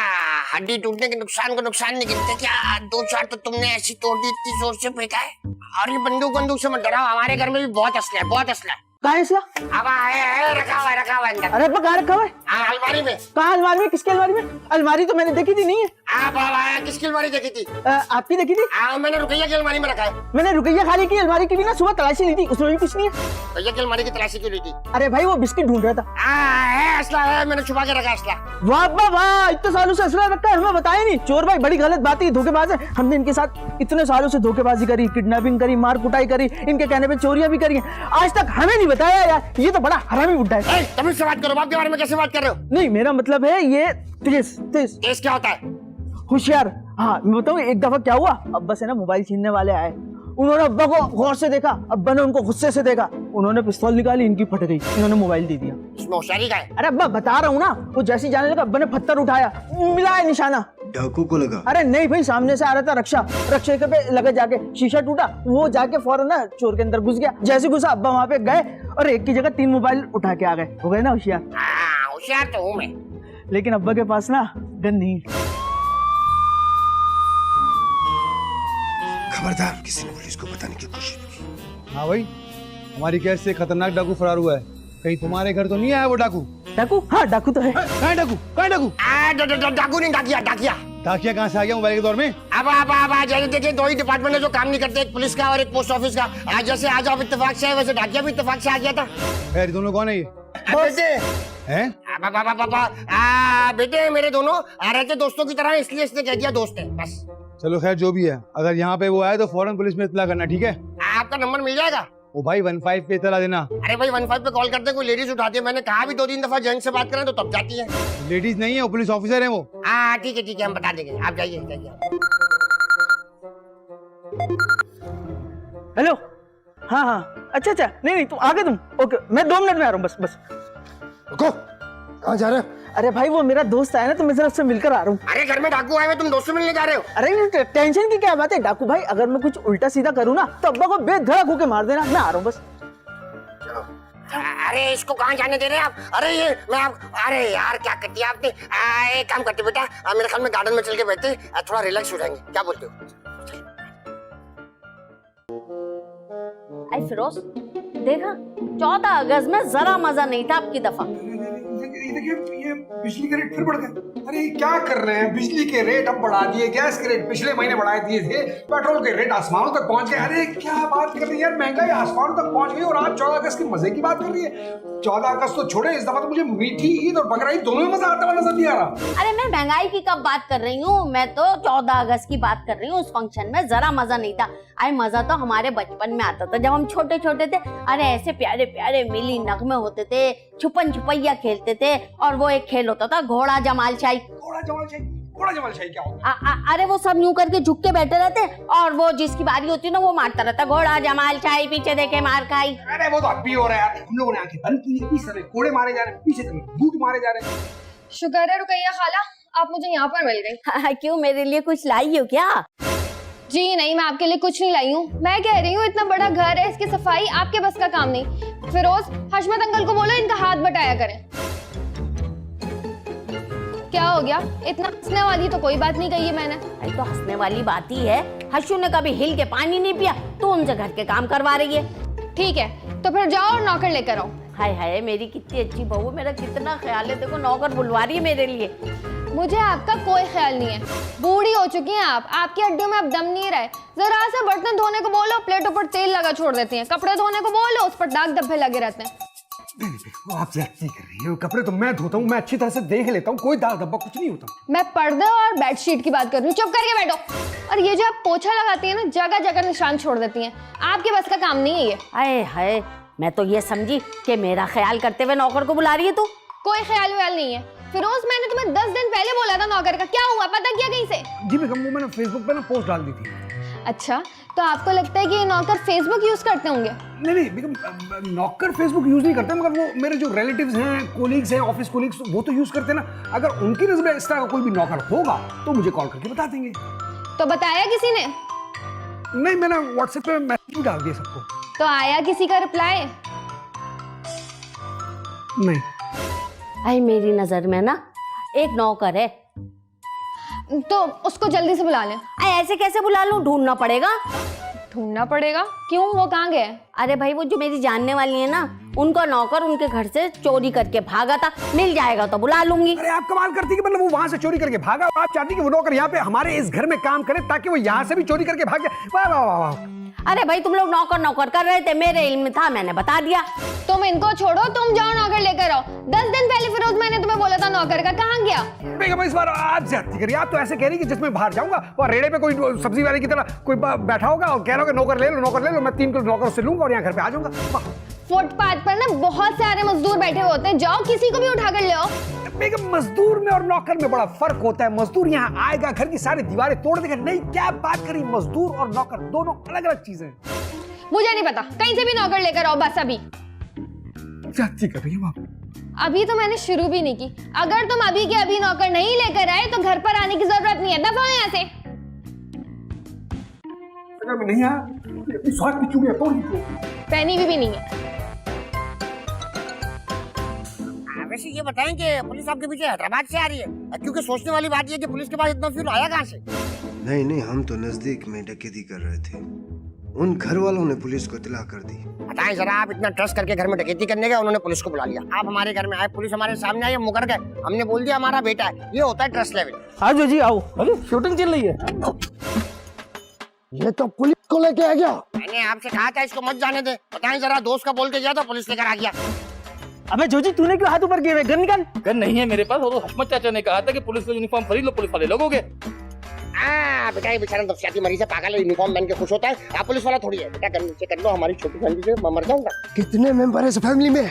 हड्डी टूटने के नुकसान को नुकसान नहीं गिनते क्या? 2-4 तो तुमने ऐसी तोड़ दी, इतनी जोर से फेंका है। और ये बंदूक से मत डराओ, हमारे घर में भी बहुत असला है, बहुत असला है। कहाँ है इसका? अब रखा हुआ है अंदर। अरे अब्बा कहाँ रखा हुआ है? हाँ, अलमारी में। कहाँ अलमारी में? किसकी अलमारी में? अलमारी तो मैंने देखी थी नहीं है। किसकी अलमारी देखी थी? आपकी देखी थी? मैंने रुकैया की अलमारी में रखा है। मैंने रुकैया खाली की अलमारी की भी ना सुबह तलाशी ली थी, उसमें भी कुछ नहीं है। रुकैया की अलमारी की तलाशी क्यों ली थी? अरे भाई वो बिस्किट ढूंढ रहा था। है असला है, मैंने छुपा के रखा असला। वाह अब्बा वाह, इतने सालों से असला रखा है, हमें बताया नहीं। चोर भाई बड़ी गलत बात है, धोखेबाज है। हमने इनके साथ इतने सालों से धोखेबाजी करी, किडनैपिंग करी, मार कुटाई करी, इनके कहने पे चोरियां भी करी हैं। आज तक हमें नहीं बताया यार, ये तो बड़ा हरामी बुड्ढा है। तमीज से बात करो, बाप के बारे में कैसे बात कर रहे हो? नहीं मेरा मतलब है ये तेज तेज केस क्या होता है? होशियार। हाँ मैं बताऊँ, एक दफा क्या हुआ, अब्बा से ना मोबाइल छीनने वाले आए। उन्होंने अब्बा को गौर से देखा, अब्बा ने उनको गुस्से से देखा, उन्होंने पिस्तौल निकाली, इनकी फट गई, इन्होंने मोबाइल दे दिया। इसमें होशियारी का है? अरे अब्बा बता रहा हूँ ना, वो जैसे जाने लगा अब्बा ने पत्थर उठाया, मिला है निशाना। डाकू को लगा? अरे नहीं भाई, सामने से आ रहा था रक्षा, रक्षे पे लगे जाके शीशा टूटा, वो जाके फौरन ना चोर के अंदर घुस गया। जैसे घुसा अब्बा वहां पे गए और एक की जगह 3 मोबाइल उठा के आ गए। हो गए ना होशियार। होशियार तो हूँ मैं, लेकिन अब्बा के पास ना गन नहीं। खबरदार किसी ने पुलिस को बताने की कोशिश की। हाँ भाई, हमारी कैस से खतरनाक डाकू फरार हुआ है। कहीं तुम्हारे घर तो नहीं आया वो डाकू? डाकू? हाँ डाकू तो है। कहाँ है डाकू? कहाँ है डाकू? डाकू नहीं, डाकिया डाकिया। डाकिया कहाँ से आ गया मोबाइल के दौर में? अब जैसे देखिए, 2 ही डिपार्टमेंट है जो काम नहीं करते, एक पुलिस का और एक पोस्ट ऑफिस का। आज जैसे आज आप इत्तेफाक से आए, वैसे डाकिया भी इत्तेफाक से आ गया था। खैर दोनों कौन है ये? बेटे हैं? बेटे मेरे दोनों रहते दोस्तों की तरह, इसलिए इसने कह दिया दोस्त है बस। चलो खैर जो भी है, अगर यहाँ पे वो आए तो फौरन पुलिस में इत्तला करना, ठीक है? आपका नंबर मिल जाएगा? ओ भाई 15 पे इत्तला देना। अरे भाई 15 पे कॉल करते कोई लेडीज उठाती है, मैंने कहा भी 2-3 दफा जेंट्स से बात करें तो तब जाती है। लेडीज नहीं है, वो पुलिस ऑफिसर है वो। हाँ ठीक है, हम बता देंगे, आप जाइए। हेलो। हाँ हाँ अच्छा, नहीं तुम आगे तुम। ओके मैं 2 मिनट में आ रहा हूँ, बस। रुको, कहाँ जा रहे हो? अरे भाई वो मेरा दोस्त आया ना, तो मैं जरा उससे मिलकर आ रहा हूँ। अरे घर में डाकू आए हुए, तुम दोस्त से मिलने जा रहे हो? अरे टेंशन की क्या बात है डाकू भाई, अगर मैं कुछ उल्टा सीधा करूँ ना तो अब्बा को बेधड़क होके मार देना। मैं आ रहा हूँ बस। अरे इसको कहाँ जाने दे रहे हैं आप? अरे ये मैं आप, अरे यार क्या कर दिया आपने। एक काम करते बेटा, मेरे ख्याल में गार्डन में चल के बैठते, थोड़ा रिलैक्स हो जाएंगे, क्या बोलते हो? आई फिरोज, देखा 14 अगस्त में जरा मजा नहीं था आपकी दफा। देखिए ये बिजली के रेट फिर बढ़ गए। अरे क्या कर रहे हैं, बिजली के रेट अब बढ़ा दिए, गैस के रेट पिछले महीने बढ़ा दिए थे, पेट्रोल के रेट आसमानों तक पहुंच गए। अरे क्या बात कर रही है यार, महंगाई आसमानों तक पहुंच गई और आज 14 अगस्त की मजे की बात कर रही है। 14 अगस्त तो छोड़े, इस दफा तो मुझे मीठी ईद और बकरा ईद दोनों में मजा आता हुआ नजर नहीं आ रहा। अरे मैं महंगाई की कब बात कर रही हूँ, मैं तो 14 अगस्त की बात कर रही हूँ। उस फंक्शन में जरा मजा नहीं था। अरे मजा तो हमारे बचपन में आता था, जब हम छोटे छोटे थे। अरे ऐसे प्यारे प्यारे मिली नगमे होते थे, छुपन छुपैया खेलते थे, और वो एक खेल होता था घोड़ा जमाल शाही। घोड़ा जमाल शाही क्या होता? अरे वो सब यूं करके झुक के बैठे रहते, और वो जिसकी बारी होती है ना वो मारता रहता, घोड़ा जमाल शाही, पीछे देखे मार खाई। अरे वो तो अब भी हो रहा है, हम लोगों ने आंखें बंद की, इस तरह कोड़े मारे जा रहे हैं, पीछे तरफ बूट मारे जा रहे हैं। शुक्र है रुकैया खाला, आप मुझे यहाँ पर मिल गई। क्यों, मेरे लिए कुछ लाई हो क्या? जी नहीं, मैं आपके लिए कुछ नहीं लाई हूँ। मैं कह रही हूँ इतना बड़ा घर है, इसकी सफाई आपके बस का काम नहीं। फिरोज, हशमत अंकल को बोलो इनका हाथ बटाया करें। क्या हो गया, इतना हंसने वाली तो कोई बात नहीं कही है मैंने। अरे तो हंसने वाली बात ही है, हशू ने कभी हिल के पानी नहीं पिया तो उनसे घर के काम करवा रही है। ठीक है तो फिर जाओ और नौकर लेकर आओ। हाय हाय, मेरी कितनी अच्छी बहू, मेरा कितना ख्याल है, देखो नौकर बुलवा रही है मेरे लिए। मुझे आपका कोई ख्याल नहीं है। बूढ़ी हो चुकी हैं आप, आपकी हड्डियों में अब दम नहीं रहा है। जरा सा बर्तन धोने को बोलो, प्लेटों पर तेल लगा छोड़ देती हैं। कपड़े धोने को बोलो, उस पर दाग धब्बे लगे रहते हैं। वो आप ज्यादती कर रही हो। कपड़े तो मैं धोता हूँ, मैं अच्छी तरह से देख लेता हूँ, कोई दाग धब्बा कुछ नहीं होता। मैं पर्दे और बेडशीट की बात कर रही हूँ, चुप करके बैठो। और ये जो आप पोछा लगाती है ना, जगह जगह निशान छोड़ देती हैं। आपके बस का काम नहीं है ये। आए हाय, मैं तो ये समझी कि मेरा ख्याल करते हुए नौकर को बुला रही है तू। कोई ख्याल व्याल नहीं है। फिरोज, मैंने तुम्हें 10 दिन पहले बोला था नौकर का, क्या हुआ पता किया कहीं से? जी बेगम, वो मैंने फेसबुक पे ना पोस्ट डाल दी थी। अच्छा, तो आपको लगता है कि ये नौकर फेसबुक यूज करते होंगे? नहीं बेगम, नौकर फेसबुक यूज नहीं करते, मगर वो मेरे जो रिलेटिव्स हैं, कोलीग्स हैं, ऑफिस कोलीग्स, वो तो यूज करते हैं ना। अगर उनकी नजर में इस तरह का कोई भी नौकर होगा तो मुझे कॉल करके बता देंगे। तो बताया किसी ने? नहीं, मैंने व्हाट्सएप पे मैसेज भी डाल दिया सबको। तो आया किसी का रिप्लाई? नहीं। आई मेरी नजर में ना एक नौकर है। तो उसको जल्दी से बुला लें। आई ऐसे कैसे बुला लूं, ढूंढना पड़ेगा। ढूंढना पड़ेगा? क्यों, वो कहाँ गए? अरे भाई, वो जो मेरी जानने वाली है ना, उनका नौकर उनके घर से चोरी करके भागा था। मिल जाएगा तो बुला लूंगी। अरे आप कमाल करती कि मतलब वो वहां से चोरी करके भागा, आप चाहती कि वो नौकर यहाँ पे हमारे इस घर में काम करे ताकि वो यहाँ से भी चोरी करके भाग जाए। वाह वाह वाह वाह। अरे भाई, तुम लोग नौकर नौकर कर रहे थे, मेरे इल्म में था, मैंने बता दिया। तुम इनको छोड़ो, तुम जाओ नौकर लेकर आओ। 10 दिन पहले फिरोज मैंने तुम्हें बोला था नौकर का, कहाँ गया? बेगम, इस बार आप ज्यादती करिए। आप तो ऐसे कह रही कि जिसमें बाहर जाऊंगा और रेड़े पे कोई सब्जी वाले की तरह कोई बैठा होगा और कह रहा होगा नौकर ले लो, नौकर ले लो। मैं 3 किलो नौकर से लूंगा और यहाँ घर पे आ जाऊंगा। फुटपाथ पर ना बहुत सारे मजदूर बैठे हुए होते हैं, जाओ किसी को भी उठा कर ले आओ। बेगम, मजदूर में और नौकर में बड़ा फर्क होता है। मजदूर यहाँ आएगा, घर की सारी दीवारें तोड़ देगा। नहीं, क्या बात करी, मजदूर और नौकर दोनों अलग अलग चीजें। मुझे नहीं पता, कहीं से भी नौकर लेकर आओ बस। अभी ज्यादती कर रही हो आप। अभी तो मैंने शुरू भी नहीं की। अगर तुम अभी के अभी नौकर नहीं लेकर आए तो घर पर आने की जरूरत नहीं है। दफा यहाँ से। अगर मैं नहीं आया, स्वाद की चूड़ियां तोड़ दी। पहनी भी नहीं है। वैसे ये बताएं कि पुलिस आपके पीछे हैदराबाद से आ रही है? क्योंकि सोचने वाली बात ये कि पुलिस के पास इतना फ्यूल आया कहाँ से? नहीं नहीं, हम तो नजदीक में डकैती कर रहे थे। उन घर वालों ने पुलिस को इत्तला कर दी। बताएं जरा, आप इतना ट्रस्ट करके घर में डकैती करने गए, उन्होंने पुलिस को बुला लिया। आप हमारे घर में आए, पुलिस हमारे सामने आई, मुकर गए। हमने बोल दिया हमारा बेटा है। ये होता है ट्रस्ट लेवल। हाँ जी आओ। अरे शूटिंग चल रही है। ये तो पुलिस को लेके आ गया। मैंने आपसे कहा था इसको मत जाने दे। बताएं जरा, दोस्त का बोल के गया तो पुलिस लेकर आ गया। अबे जोजी, तूने क्यों हाथ ऊपर किए हुए? गन निकाल। गन नहीं है मेरे पास। वो तो हशमत चाचा ने कहा था कि पुलिस का यूनिफॉर्म खरीद लो, पुलिस वाले लोगोगे। बेटा, ये बेचारा नफसियाती मरीज है, पागल है, यूनिफॉर्म पहन के खुश होता है। आप पुलिस वाला थोड़ी है। बेटा गन नीचे कर लो, हमारी छोटी फैमिली से मैं मर जाऊंगा। कितने मेंबर है इस फैमिली में?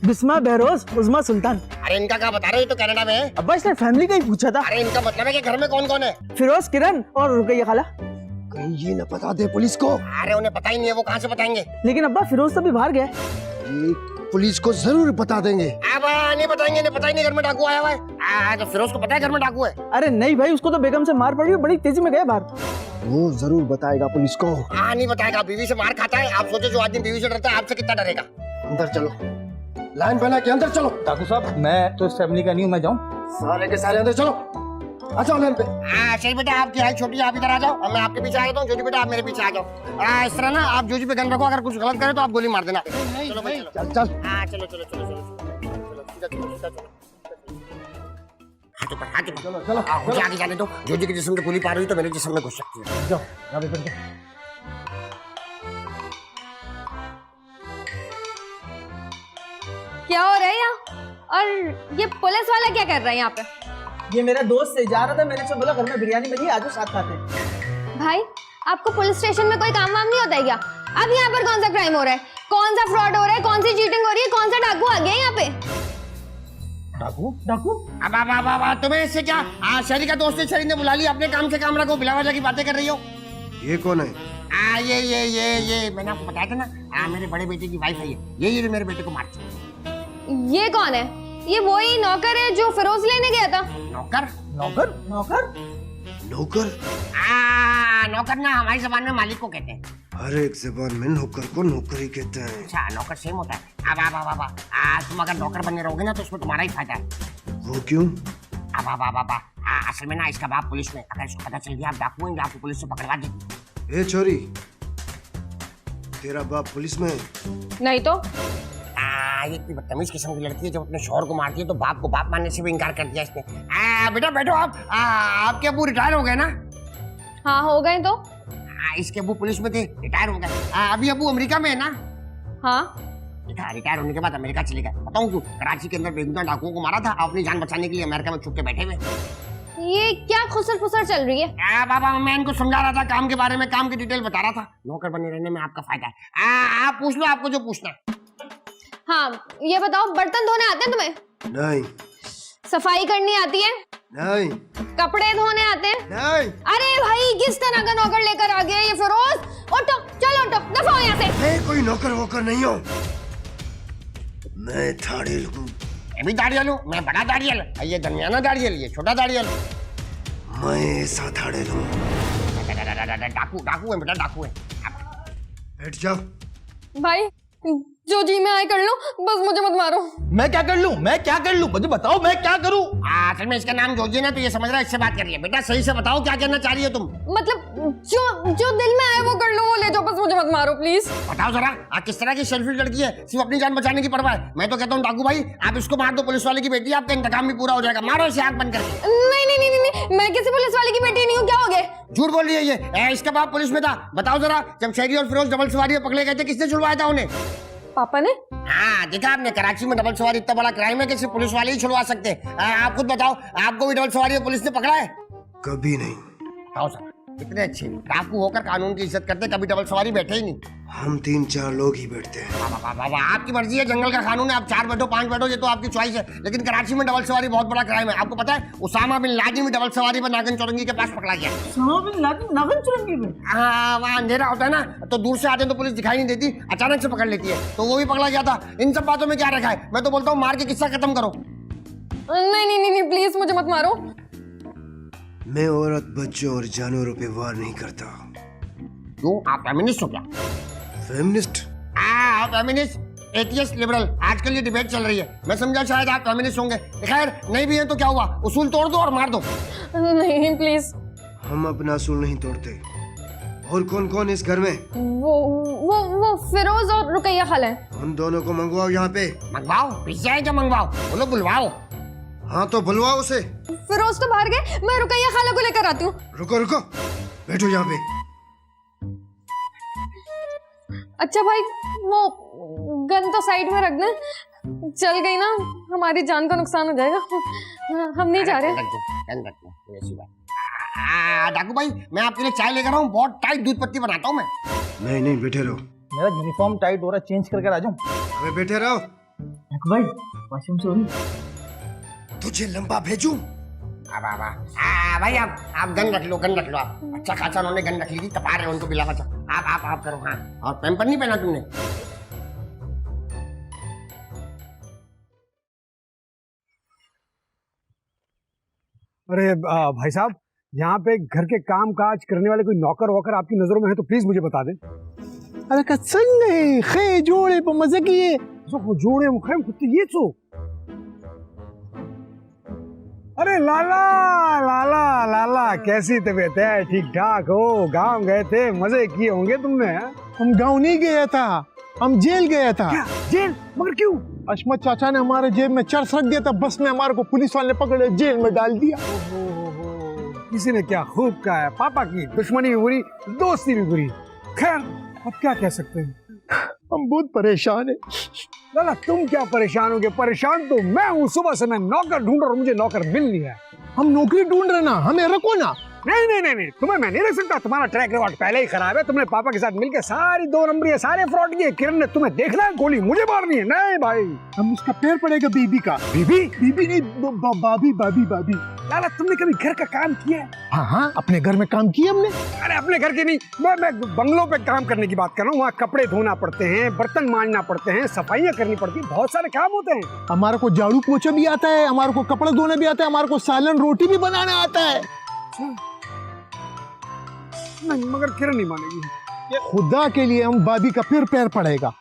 बिस्मा, बहरोज, उज़मा, सुल्तान। अरे इनका क्या बता रहे हो? तो कनाडा में है। अब्बा, इसने फैमिली का ही पूछा था। अरे इनका मतलब है कि घर में कौन कौन है? फिरोज, किरण और रुकैया खाला। कहीं ये न बता दे पुलिस को। अरे उन्हें पता ही नहीं है, वो कहाँ से बताएंगे? लेकिन अब्बा, फिरोज तो भी बाहर गया। ये पुलिस को जरूर बता देंगे। अब नहीं बताएंगे, नहीं पता ही नहीं घर में डाकू आया हुआ है। तो फिरोज को पता है घर में डाकू है? अरे नहीं भाई, उसको तो बेगम से मार पड़ी, बड़ी तेजी में गया बाहर। वो जरूर बताएगा पुलिस को। नहीं बताएगा, बीवी से मार खाता है। आप सोचो, जो आदमी बीवी से डरता है आपसे कितना डरेगा। अंदर चलो, लाइन बना के अंदर चलो। डाकू साहब, मैं तो इस फैमिली का नहीं हूँ, मैं जाऊँ? सारे के सारे अंदर चलो। आ जाओ लाइन पे। सही बेटा, आपकी हाइट छोटी है, आप इधर आ जाओ और मैं आपके पीछे आ जाता हूँ। जोजी बेटा, आप मेरे पीछे आ जाओ। इस तरह ना, आप जोजी पे गन रखो, अगर कुछ गलत करे तो आप गोली मार देना। चलो भाई, चलो। चल चल। चलो चलो चलो चलो सीधा चलो, सीधा चलो। हाथ ऊपर। चलो चलो। मुझे आगे जाने दो। जोजी के जिस्म से गोली पार हुई तो मेरे जिस्म में घुस सकती है। जाओ, गाड़ी पे जाओ। क्या हो रहा है यहाँ? और ये पुलिस वाला क्या कर रहा है यहाँ पे? ये मेरा दोस्त से जा रहा था, मैंने से बोला घर में बिरयानी बनी, आजो साथ खाते हैं। भाई, आपको पुलिस स्टेशन में कोई काम वाम नहीं होता है क्या? अब यहाँ पर कौन सा क्राइम हो रहा है? कौन सा फ्रॉड हो रहा है? कौन सी चीटिंग हो रही है? कौन सा डाकू आ गया यहाँ पे? डाकू? अब तुम्हें इससे क्या? शरी का दोस्त है, शरी ने बुला लिया। अपने काम से काम रखो, बिला वजह की बातें कर रही हो। ये कौन है? ये मैंने आपको बताया था ना, मेरे बड़े बेटे की वाइफ है। ये मेरे बेटे को मारती है। ये कौन है? ये वही नौकर है जो फिरोज लेने गया था। नौकर? नौकर? नौकर? नौकर? नौकर ना हमारी जबान में मालिक को कहते हैं। हर एक जबान में नौकर को नौकरी कहते हैं। अच्छा, नौकर सेम होता है। अब तुम अगर नौकर बनने रहोगे ना तो उसमें तुम्हारा ही फायदा है। वो क्यों? अब असल में ना, इसका बाप पुलिस में। अगर इसको पता चल गया आप डाकू हैं, आपको पुलिस से पकड़वा देगी। छोरी, तेरा बाप पुलिस में है? नहीं तो? ये इतनी बदतमीज किस्म की लड़की है, जब अपने शौहर को मारती है तो बाप को बाप मानने से भी इनकार कर दिया इसने। बेटा बैठो आप। आपके अब्बू रिटायर हो गए ना? हाँ हो गए तो। इसके अब्बू पुलिस में थे, रिटायर हो गए। अभी अब्बू अमेरिका में है ना? हाँ रिटायर होने के बाद अमेरिका चले गए। बताऊं क्यों? कराची के अंदर बेगुनाह डाकुओं को मारा था, अपनी जान बचाने के लिए अमेरिका में छुप के बैठे हुए। ये क्या खुसर फुसर चल रही है? बाबा मैं इनको समझा रहा था काम के बारे में, काम की डिटेल बता रहा था। नौकर बने रहने में आपका फायदा है। आप पूछ लो आपको जो पूछना है। हाँ ये बताओ, बर्तन धोने आते हैं तुम्हें? नहीं सफाई करनी आती है? नहीं कपड़े धोने आते हैं? नहीं। अरे भाई किस तरह का नौकर लेकर आ गया ये फिरोज। उठो चलो उठो, दफा हो यहाँ से। मैं कोई नौकर वोकर नहीं हूँ, मैं थाड़ेल हूँ। मैं भी दाढ़ियल हूँ, मैं बड़ा दाढ़ियल। ये दरमियाना दाढ़ियल, ये छोटा दाढ़ियल। मैं ऐसा थाड़ेल हूँ। डाकू डाकू है बेटा, डाकू है। बैठ जाओ। भाई जो जी मैं आए कर लो, बस मुझे मत मारो। मैं क्या कर लूं? मैं क्या कर लूं? मुझे बताओ मैं क्या करूं? असल में इसका नाम जोजी ना, तो ये समझ रहा है इससे बात कर रही है। बेटा सही से बताओ क्या कहना चाह रही हो तुम? मतलब जो दिल में आए वो कर लो, वो ले जाओ, बस मुझे मत मारो प्लीज। बताओ जरा, किस तरह की सेल्फिश लड़की है, सिर्फ अपनी जान बचाने की परवाह है। मैं तो कहता हूँ डाकू भाई आप इसको मार दो, पुलिस वाले की बेटी, आपका इंतकाम भी पूरा हो जाएगा। मारो इसे आंख बंद करके। नहीं, मैं किसी पुलिस वाले की बेटी नहीं हूँ। क्या हो गया? झूठ बोल रही है ये। इसका बाप पुलिस में था। बताओ जरा, जब शहरी और फिरोज डबल सवारी में पकड़े गए थे, किसने छुड़वाया था उन्हें? पापा ने। हाँ देखा आपने, कराची में डबल सवारी इतना बड़ा क्राइम है कि सिर्फ पुलिस वाले ही छुड़वा सकते हैं। आप खुद बताओ, आपको भी डबल सवारी में पुलिस ने पकड़ा है? कभी नहीं। बताओ सर, कितने अच्छे डाकू होकर कानून की इज्जत करते, कभी डबल सवारी बैठे ही नहीं। हम 3-4 लोग ही बैठते हैं। बाबा आपकी मर्जी है, जंगल का कानून है, आप 4 बैठो 5 बैठो, ये तो आपकी चॉइस है। लेकिन कराची में डबल सवारी बहुत बड़ा क्राइम है। आपको पता है उसामा बिन लादेन भी डबल सवारी पर नागन चौरंगी के पास पकड़ा गया। नागन चुरंगी में? हाँ वहाँ अंधेरा होता है ना, तो दूर से आते हैं तो पुलिस दिखाई नहीं देती, अचानक से पकड़ लेती है, तो वो भी पकड़ा गया था। इन सब बातों में क्या रखा है? मैं तो बोलता हूँ मार के किस्सा खत्म करो। नहीं प्लीज मुझे मत मारो। मैं औरत, बच्चों और जानवरों पे वार नहीं करता। क्यों, आप फेमिनिस्ट हो क्या? फेमिनिस्ट? आप फेमिनिस्ट, एथियस्ट, लिबरल, आजकल ये डिबेट चल रही है। मैं समझा शायद आप फेमिनिस्ट होंगे। खैर नहीं भी है तो क्या हुआ, उसूल तोड़ दो और मार दो। नहीं प्लीज। हम अपना असूल नहीं तोड़ते। और कौन कौन इस घर में? वो फिरोज और रुकैया खाला है। उन दोनों को मंगवाओ यहाँ पे। मंगवाओ? पीछे है क्या मंगवाओ? बोलो बुलवाओ। हाँ तो बुलवाओ उसे। फिरोज तो बाहर गए, मैं रुकैया खाला को लेकर आती हूँ। रुको रुको, बैठो यहाँ पे। अच्छा भाई वो गन तो साइड में रख दे, चल गई ना हमारी जान का नुकसान हो जाएगा। हम नहीं जा रहे। डाकू भाई मैं आपके लिए चाय लेकर आऊँ, बहुत टाइट दूध पत्ती बनाता हूँ मैं। नहीं बैठे रहो। मेरा यूनिफॉर्म टाइट हो रहा है, चेंज करके आ जाऊं। अबे बैठे रहो। डाकू भाई वॉशरूम से होनी? तुझे लंबा भेजूं? भाई आप गन रख लो, गन रख लो आप। अच्छा खासा उन्होंने गन रख ली थी, तपा रहे उनको बिला बचा। आप करो। हाँ और पैम्पर नहीं पहना तुमने? अरे भाई साहब, यहाँ पे घर के काम काज करने वाले कोई नौकर वोकर आपकी नजरों में है तो प्लीज मुझे बता दें। अरे कसंग है खे जोड़े पर मजे किए वो जोड़े मुखे कुत्ते ये तो। अरे लाला लाला लाला कैसी तबीयत है? ठीक ठाक हो? गांव गए थे, मजे किए होंगे तुमने? हम गांव नहीं गया था, हम जेल गया था। क्या जेल? मगर क्यों? अशमत चाचा ने हमारे जेब में चर्स रख दिया था, बस में हमारे को पुलिस वाले ने पकड़े जेल में डाल दिया। किसी ने क्या खूब कहा है, पापा की दुश्मनी भी बुरी, दोस्ती भी बुरी। खैर अब क्या कह सकते हैं, हम बहुत परेशान है। लाला तुम क्या परेशान होगे? परेशान तो मैं हूँ। सुबह से मैं नौकर ढूंढ रहा हूँ, मुझे नौकर मिल नहीं है। हम नौकरी ढूंढ रहे ना, हमें रखो ना। नहीं तुम्हें मैं नहीं रख सकता, तुम्हारा ट्रैक रिकॉर्ड पहले ही खराब है। तुमने पापा के साथ मिलकर सारी 2 नंबरी है, सारे फ्रॉड किए। किरण ने तुम्हें देखना है, गोली मुझे मारनी है। नहीं भाई, हम उसका पैर पड़ेगा बीबी का। बीबी नहीं, बाबी। लाला तुमने कभी घर का काम किया है? हाँ अपने घर में काम किया हमने। अरे अपने घर के नहीं, मैं बंगलों पे काम करने की बात कर रहा हूँ। वहाँ कपड़े धोना पड़ते हैं, बर्तन मांजना पड़ते हैं, सफाइयाँ करनी पड़ती है, बहुत सारे काम होते हैं। हमारे को झाड़ू पोछा भी आता है, हमारे को कपड़े धोने भी आता है, हमारे को सालन रोटी भी बनाना आता है। नहीं मगर किरण नहीं मानेगी। खुदा के लिए हम बाबी का फिर पैर पड़ेगा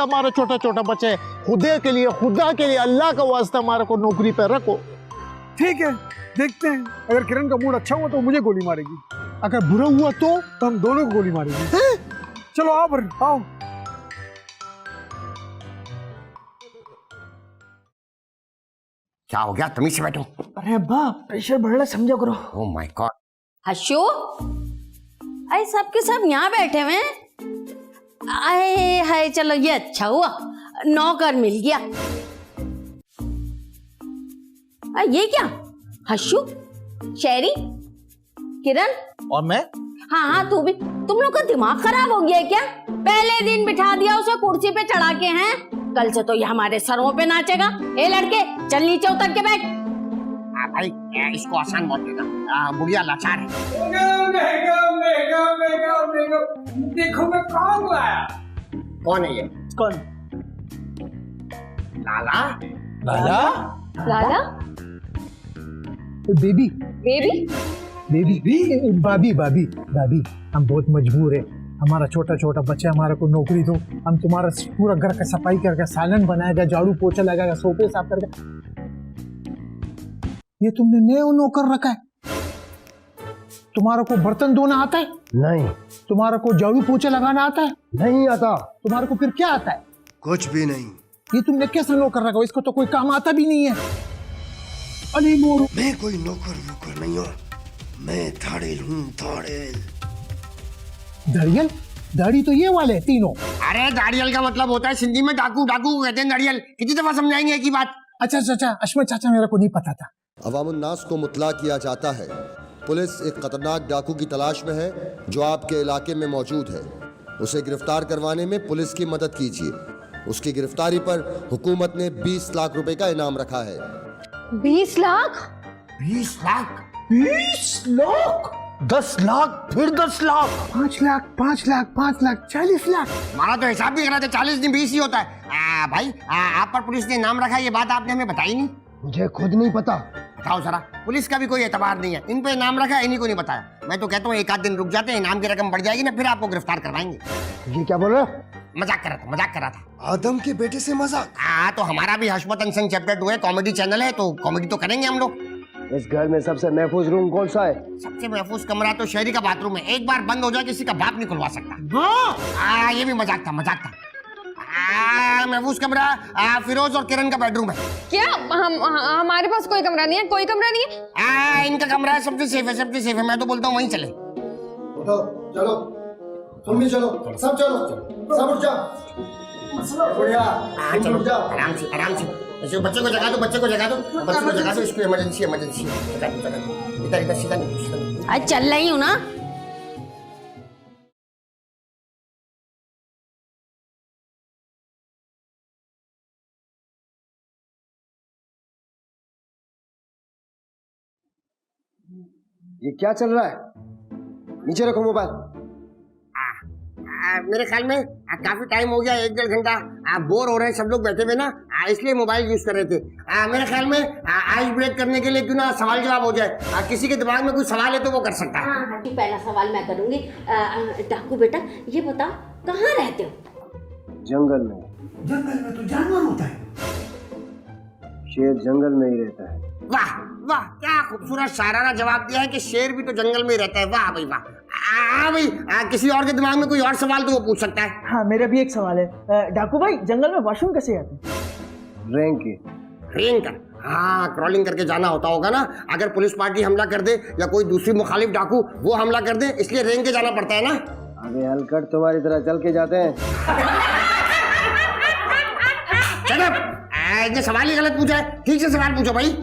हमारा छोटा बच्चे। खुदा के लिए अल्लाह का वास्ता हमारे को नौकरी पे रखो। ठीक है देखते हैं, अगर किरण का मूड अच्छा हुआ तो मुझे गोली मारेगी, अगर बुरा हुआ तो हम दोनों को गोली मारेगी। चलो आओ फिर आओ। क्या हो गया? तमीज से बैठो। अरे अब्बा प्रेशर बढ़ रहा है, समझा करो। Oh my God. हशो, अरे सबके सब यहाँ बैठे हुए हैं। आए हाय, चलो ये अच्छा हुआ, नौकर मिल गया। ये क्या? हशु, शेरी, किरण और मैं? हाँ हाँ तू भी। तुम लोग का दिमाग खराब हो गया है क्या? पहले दिन बिठा दिया उसे कुर्सी पे चढ़ा के, हैं कल से तो ये हमारे सरों पे नाचेगा। ए लड़के, चल नीचे उतर के बैठ। भाई इसको आसान मत देना, बुढ़िया लाचार है। देखो मैं कौन लाया। कौन है ये? कौन? लाला। लाला लाला बेबी बेबी बेबी भाभी भाभी भाभी, हम बहुत मजबूर है। हमारा छोटा छोटा बच्चा, हमारे को नौकरी दो, हम तुम्हारा पूरा घर का सफाई करके सालन बनाएगा, झाड़ू पोछा लगाएगा, सोफे साफ करके। ये तुमने नया नौकर रखा है? तुम्हारा को बर्तन धोना आता है? नहीं। तुम्हारा को झाड़ू पोछा लगाना आता है? नहीं आता। तुम्हारे को फिर क्या आता है? कुछ भी नहीं। ये तुमने कैसा नौकर रखा? इसको तो कोई काम आता भी नहीं है। अरे मोरू, मैं कोई नौकर नहीं हूँ, मैं धाड़ेल हूँ, धाड़ेल। धड़ियल? दाढ़ी तो ये वाले तीनों। अरे दाड़ियल का मतलब होता है सिंधी में डाकू, डाकू को कहते हैं दाड़ियल। कितनी दफा समझाएंगे एक ही बात? अच्छा, अश्वथ चाचा, मेरे को नहीं पता था। अवामुन्नास को मुतला किया जाता है, पुलिस एक खतरनाक डाकू की तलाश में है जो आपके इलाके में मौजूद है। उसे गिरफ्तार करवाने में पुलिस की मदद कीजिए। उसकी गिरफ्तारी पर हुकूमत ने 20 लाख रुपए का इनाम रखा है। 20 लाख? 20 लाख? 20 लाख, 10 लाख, फिर 10 लाख, 5 लाख, 5 लाख, 5 लाख, 40 लाख। हमारा तो हिसाब भी करा था, 40 नहीं 20 ही होता है। भाई आप पर पुलिस ने नाम रखा, ये बात आपने हमें बताई नहीं। मुझे खुद नहीं पता। बताओ जरा, पुलिस का भी कोई एतबार नहीं है। इन पे नाम रखा है, इन्हीं को नहीं बताया। मैं तो कहता हूँ एक आध दिन रुक जाते हैं, इनाम की रकम बढ़ जाएगी ना, फिर आपको गिरफ्तार करवाएंगे। ये क्या बोल रहे हो? मजाक कर रहा था। आदम के बेटे से मजाक? तो हमारा भी हशमत अनसन चैप्टर 2 है, कॉमेडी चैनल है, तो कॉमेडी तो करेंगे हम लोग। इस घर में सबसे महफूज रूम कौन सा है? सबसे महफूज कमरा तो शहरी का बाथरूम है। एक बार बंद हो जाए किसी का बाप नहीं खुलवा सकता। ये भी मजाक था। महफूज कमरा फिरोज और किरण का बेडरूम है। क्या? हमारे पास कोई कमरा नहीं है? कोई कमरा नहीं है? इनका कमरा है, सबसे सेफ है। मैं तो बोलता हूँ वहीं चले। चलो, तुम भी चलो, सब चलो, सब उठ जाओ। बढ़िया, उठ जाओ। आराम से बच्चे को जगा दो। इसको इमरजेंसी इधर सीधा नहीं। आज चल रही हूँ ना। ये क्या चल रहा है? नीचे रखो मोबाइल। मेरे ख्याल में काफी टाइम हो गया, 1-1.5 घंटा बोर हो रहे हैं सब लोग बैठे हुए ना, इसलिए मोबाइल यूज कर रहे थे। मेरे ख्याल में आइस ब्रेक करने के लिए क्यों ना सवाल जवाब हो जाए। किसी के दिमाग में कोई सवाल है तो वो कर सकता है। हाँ, पहला सवाल मैं करूंगी। डाकू बेटा, ये बताओ कहाँ रहते हो? जंगल में। जंगल में तो जानवर होता है। शेर जंगल में ही रहता है। वाह, क्या खूबसूरत शायराना जवाब दिया है कि शेर भी तो जंगल में ही रहता है। वाह भाई वाह। भाई किसी और के दिमाग में कोई और सवाल तो वो पूछ सकता है। हाँ, मेरा भी एक सवाल है। डाकू भाई, जंगल में वॉशरूम कैसे आते हैं? रेंग कर, हाँ, क्रॉलिंग करके जाना होता होगा ना। अगर पुलिस पार्टी हमला कर दे या कोई दूसरी मुखालिफ डाकू वो हमला कर दे, इसलिए रेंग के जाना पड़ता है ना। अबे हलकट, तुम्हारी तरह चल के जाते हैं। चलो, सवाल ही गलत पूछा है, ठीक से सवाल पूछो भाई।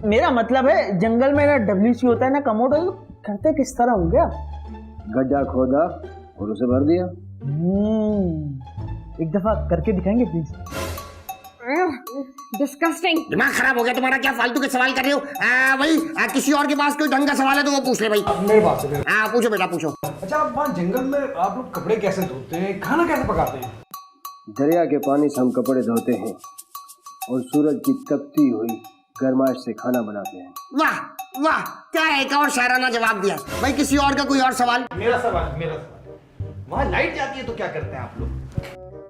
मेरा मतलब है जंगल में ना WC होता है ना कमोड, करते किस तरह हो गया? गड्ढा खोदा और उसे भर दिया। एक दफा करके दिखाएंगे प्लीज? डिस्कस्टिंग। दिमाग खराब हो गया तुम्हारा, क्या फालतू के सवाल कर रहे हो? भाई किसी और के पास कोई ढंग का सवाल है तो वो पूछ ले भाई। मेरे पास से पूछो बेटा, पूछो। अच्छा, आप वहाँ जंगल में आप लोग कपड़े कैसे धोते हैं, खाना कैसे पकाते हैं? दरिया के पानी से हम कपड़े धोते हैं और सूरज की तपती हुई गरमाइश से खाना बनाते हैं। वाह, क्या एक और शायराना जवाब दिया भाई। किसी और का कोई और सवाल? मेरा सवाल। वहाँ लाइट जाती है तो क्या करते हैं आप लोग?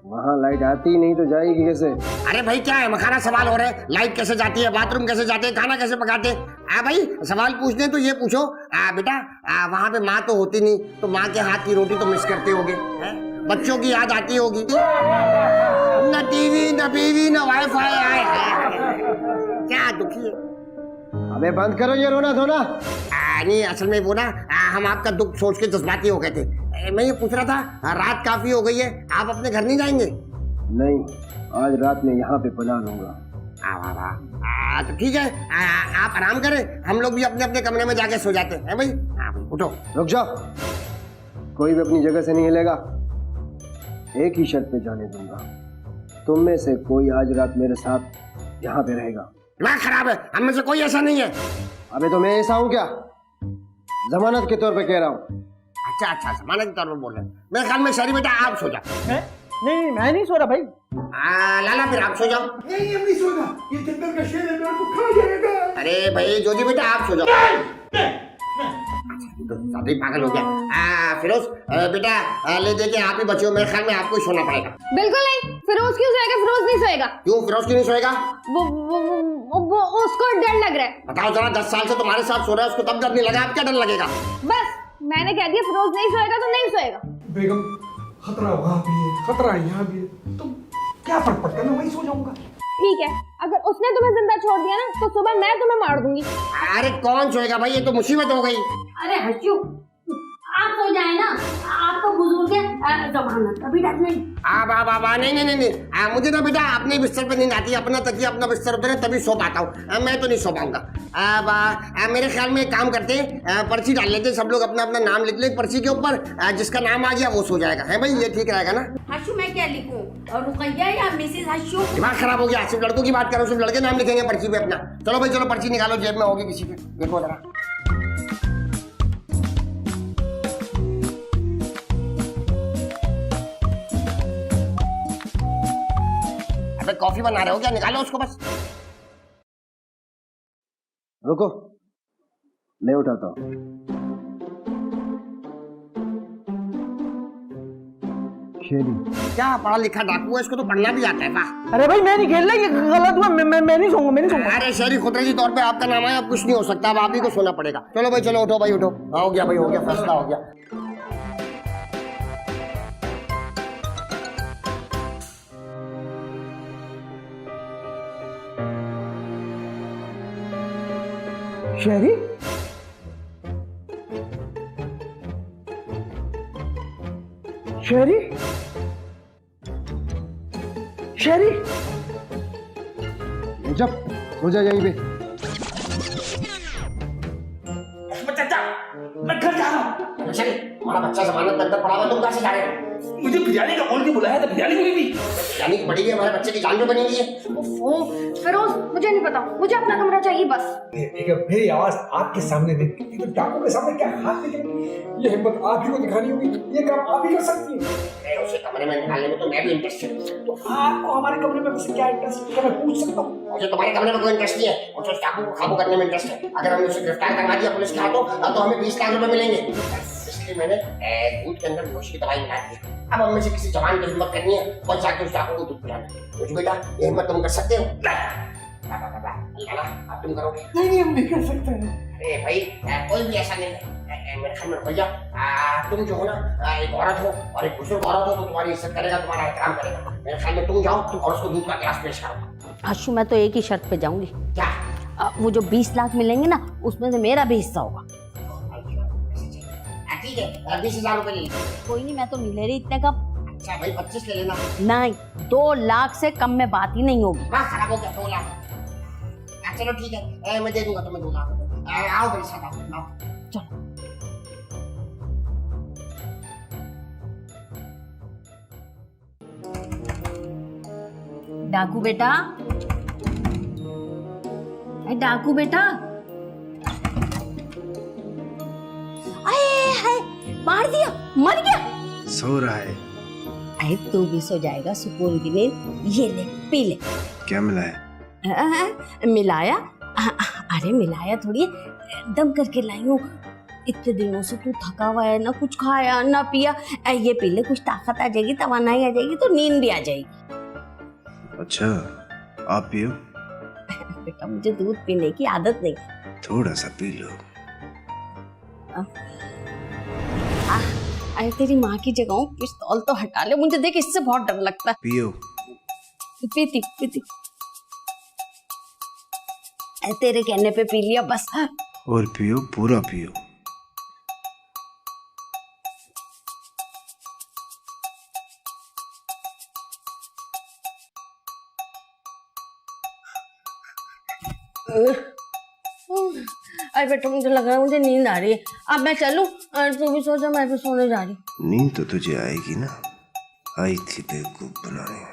वहाँ लाइट आती ही नहीं तो जाएगी कैसे? अरे भाई क्या है, मखाना सवाल हो रहा है। लाइट कैसे जाती है, बाथरूम कैसे जाते हैं, खाना कैसे पकाते हैं? भाई सवाल पूछते हैं तो ये पूछो बेटा, वहाँ पे माँ तो होती नहीं, तो माँ के हाथ की रोटी तो मिस करते होगे, बच्चों की याद आती होगी। न टीवी, न बीवी, न वाईफाई। क्या दुखी है? अबे बंद करो ये रोना धोना। नहीं असल में वो ना हम आपका दुख सोच के जज्बाती हो गए थे। मैं ये पूछ रहा था, रात काफी हो गई है, आप अपने घर नहीं जाएंगे? नहीं, आज रात में यहाँ पे पना लूंगा। तो ठीक है, आप आराम करें, हम लोग भी अपने अपने कमरे में जाके सो जाते हैं भाई। उठो। रुक जाओ, कोई भी अपनी जगह से नहीं हिलेगा। एक ही शर्त पे जाने दूंगा, तुम में से कोई आज रात मेरे साथ यहाँ पे रहेगा। दिमाग खराब है, हम में से कोई ऐसा नहीं है। अबे तो मैं ऐसा हूँ क्या? जमानत के तौर पे कह रहा हूँ। अच्छा, जमानत के तौर पर बोल रहे हैं। मेरे ख्याल में शहरी बेटा आप सो जाओ। नहीं मैं नहीं सो रहा भाई। लाला फिर आप सो जाओ। नहीं नहीं सोना, ये जंगल का शेर है, मेरे को खा जाएगा। अरे भाई जोजी बेटा आप सो जाओ। तो साथी पागल हो गया। फिरोज बेटा ले दे के आप ही बचे हो, मेरे ख्याल में आपको ही सोना पड़ेगा। बिल्कुल नहीं, फिरोज क्यों सोएगा? फिरोज नहीं सोएगा। क्यों फिरोज क्यों नहीं सोएगा? वो उसको डर लग रहा है। बताओ जरा, 10 साल से तुम्हारे साथ सो रहा है, उसको तब डर नहीं लगा, अब क्या डर लगेगा? बस मैंने कह दिया फिरोज नहीं सोएगा तो नहीं सोएगा। बेगम, खतरा वहाँ भी है, खतरा यहाँ भी है, तो क्या फर्क पड़ता है, मैं वहीं सो जाऊंगा। ठीक है, अगर उसने तुम्हें जिंदा छोड़ दिया ना तो सुबह मैं तुम्हें मार दूंगी। अरे कौन सोएगा भाई, ये तो मुसीबत हो गई। अरे हर्षू, आप सो जाए ना, आप तो बुजुर्ग हैं, जमानत का भी डर नहीं। नहीं, मुझे ना बेटा अपने बिस्तर पे नींद आती है, अपना तकिया अपना बिस्तर होता है तभी सो पाता हूँ, मैं तो नहीं सो पाऊंगा। मेरे ख्याल में एक काम करते हैं, पर्ची डाल लेते, सब लोग अपना अपना नाम लिख ले पर्ची के ऊपर, जिसका नाम आ गया वो सो जाएगा। है भाई, ये ठीक रहेगा ना? हर्षू मैं क्या लिखूं, और रुकैया या मिसेस हर्षू? दिमाग खराब हो गया, सिर्फ लड़कों की बात करो, सिर्फ लड़के नाम लिखेंगे पर्ची पे अपना। चलो भाई चलो, पर्ची निकालो, जेब में होगी किसी के, देखो जरा। अबे कॉफी बना रहे हो क्या? निकालो उसको बस। रुको, मैं उठाता हूँ। शेरी क्या पढ़ा लिखा डाकू है, इसको तो पढ़ना भी आता है। वाह। अरे भाई मैं नहीं खेल रहा, ये गलत हुआ, मैं नहीं सोऊंगा, मैं नहीं सोऊंगा। अरे शहरी खुदरती तौर पे आपका नाम है, अब कुछ नहीं हो सकता, अब आप ही को सोना पड़ेगा। चलो भाई चलो, उठो भाई उठो। हो गया भाई, हो गया, फैसला हो गया। शहरी, शहरी, शहरी, जब हो जाए यहीं पे। चाचा, मैं घर जा रहा हूँ। हमारा बच्चा जमानत अंदर पड़ा हुआ, तुम कहाँ से जा रहे हो? मुझे बिरयानी का बोल के बुलाया था, बिरयानी मिली थी। बिरयानी की पड़ी है, हमारे बच्चे की जान जो बनी हुई है। फिरोज मुझे नहीं पता, मुझे अपना कमरा चाहिए बस। बेगम, मेरी आवाज आपके सामने नहीं, तो डाकू के सामने क्या हाथ निकलेगी? ये हिम्मत आप ही को दिखानी होगी, ये काम आप ही कर सकती है। उसे कमरे में निकालने में तो मैं भी इंटरेस्टेड हूँ। तो आपको हमारे कमरे में वैसे क्या इंटरेस्ट, क्या मैं पूछ सकता हूँ? मुझे तुम्हारे कमरे में कोई इंटरेस्ट नहीं है, मुझे उस डाकू को काबू करने में इंटरेस्ट है। अगर हमने उसे गिरफ्तार करवा दिया पुलिस के हाथों, तो हमें 20 लाख रुपए मिलेंगे। इसलिए मैंने दूध के अंदर गोश्त की दवाई मिला दी। अब हम में से किसी जवान को हिम्मत करनी है और जाके उस डाकू को दूध पिलाना। मुझे बेटा ये हिम्मत तुम कर सकते हो? अब तुम करोगे? नहीं, हम नहीं कर सकते हैं। अरे भाई कोई भी ऐसा नहीं है। मेरे ख्याल में भैया तुम जो हो ना, एक औरत हो और एक बुजुर्ग औरत हो, तो तुम्हारी इज्जत करेगा, तुम्हारा एहतराम करेगा। मेरे ख्याल में तुम जाओ और उसको दूध का गिलास पेश करो। हर्षू मैं तो एक ही शर्त पे जाऊंगी। क्या? वो जो 20 लाख मिलेंगे ना, उसमें से मेरा भी हिस्सा होगा। ठीक है, 20,000 रुपए ले लो। कोई नहीं, मैं तो नहीं ले रही इतने का। अच्छा भाई 25 ले लेना। नहीं, 2 लाख से कम में बात ही नहीं होगी। दिमाग खराब हो गया, 2 लाख। चलो ठीक है, मैं दे दूंगा तुम्हें 2 लाख रुपए। आओ मेरे साथ आओ। चलो। डाकू बेटा, डाकू बेटा, हाय मार दिया, मर गया। सो रहा है। अरे तू भी सो जाएगा सुकून की नींद। ये ले पी ले। क्या मिलाया? मिलाया? अरे मिलाया थोड़ी, दम करके लाई हूँ। इतने दिनों से तू थका हुआ है, ना कुछ खाया ना पिया। ये पी ले, कुछ ताकत आ जाएगी, तवानाई आ जाएगी, तो नींद भी आ जाएगी। अच्छा, आप पियो। बेटा मुझे दूध पीने की आदत नहीं। थोड़ा सा पी लो। अरे तेरी माँ की जगह हूँ, पिस्तौल तो हटा ले, मुझे देख इससे बहुत डर लगता है। पियो। पीती पीती। तेरे कहने पे पी लिया बस। और पियो, पूरा पियो। अरे बेटा मुझे लग रहा है मुझे नींद आ रही है, अब मैं चलूं? तू भी सो जा, मैं भी सोने जा रही हूँ। नींद तो तुझे आएगी ना, आई थी बेवकूफ बनाने।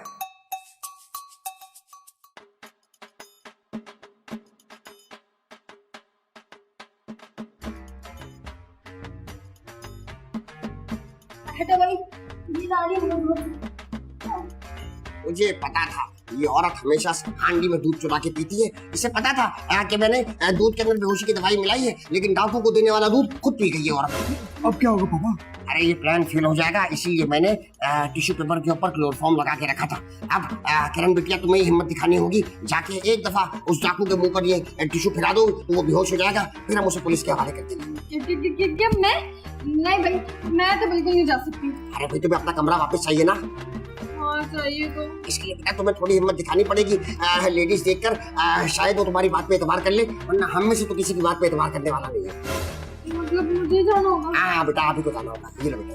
मुझे पता था ये औरत हमेशा हांडी में दूध चुरा के पीती है। इसे पता था कि मैंने दूध के अंदर बेहोशी की दवाई मिलाई है, लेकिन डाकू को देने वाला दूध खुद पी गई है औरत। अब क्या होगा पापा? अरे ये प्लान फेल हो जाएगा, इसीलिए मैंने टिश्यू पेपर के ऊपर क्लोरोफॉर्म लगा के रखा था। अब किरण बिटिया तुम्हें हिम्मत दिखानी होगी, जाके एक दफा उस डाकू के मुंह पर ये टिश्यू फिरा दो तो वो बेहोश हो जाएगा, फिर हम उसे पुलिस के हवाले कर देंगे। नहीं भाई, मैं तो बिल्कुल नहीं जा सकती। अरे भाई तुम्हें अपना कमरा वापस चाहिए ना? हाँ चाहिए तो। इसके लिए बेटा तुम्हें थोड़ी हिम्मत दिखानी पड़ेगी। लेडीज देखकर शायद वो तुम्हारी बात पे एतबार कर ले, वरना हम में से तो किसी की बात पे एतबार करने वाला नहीं है। मतलब मुझे जाना होगा? हाँ बेटा अभी को जाना होगा। ये लो बेटा।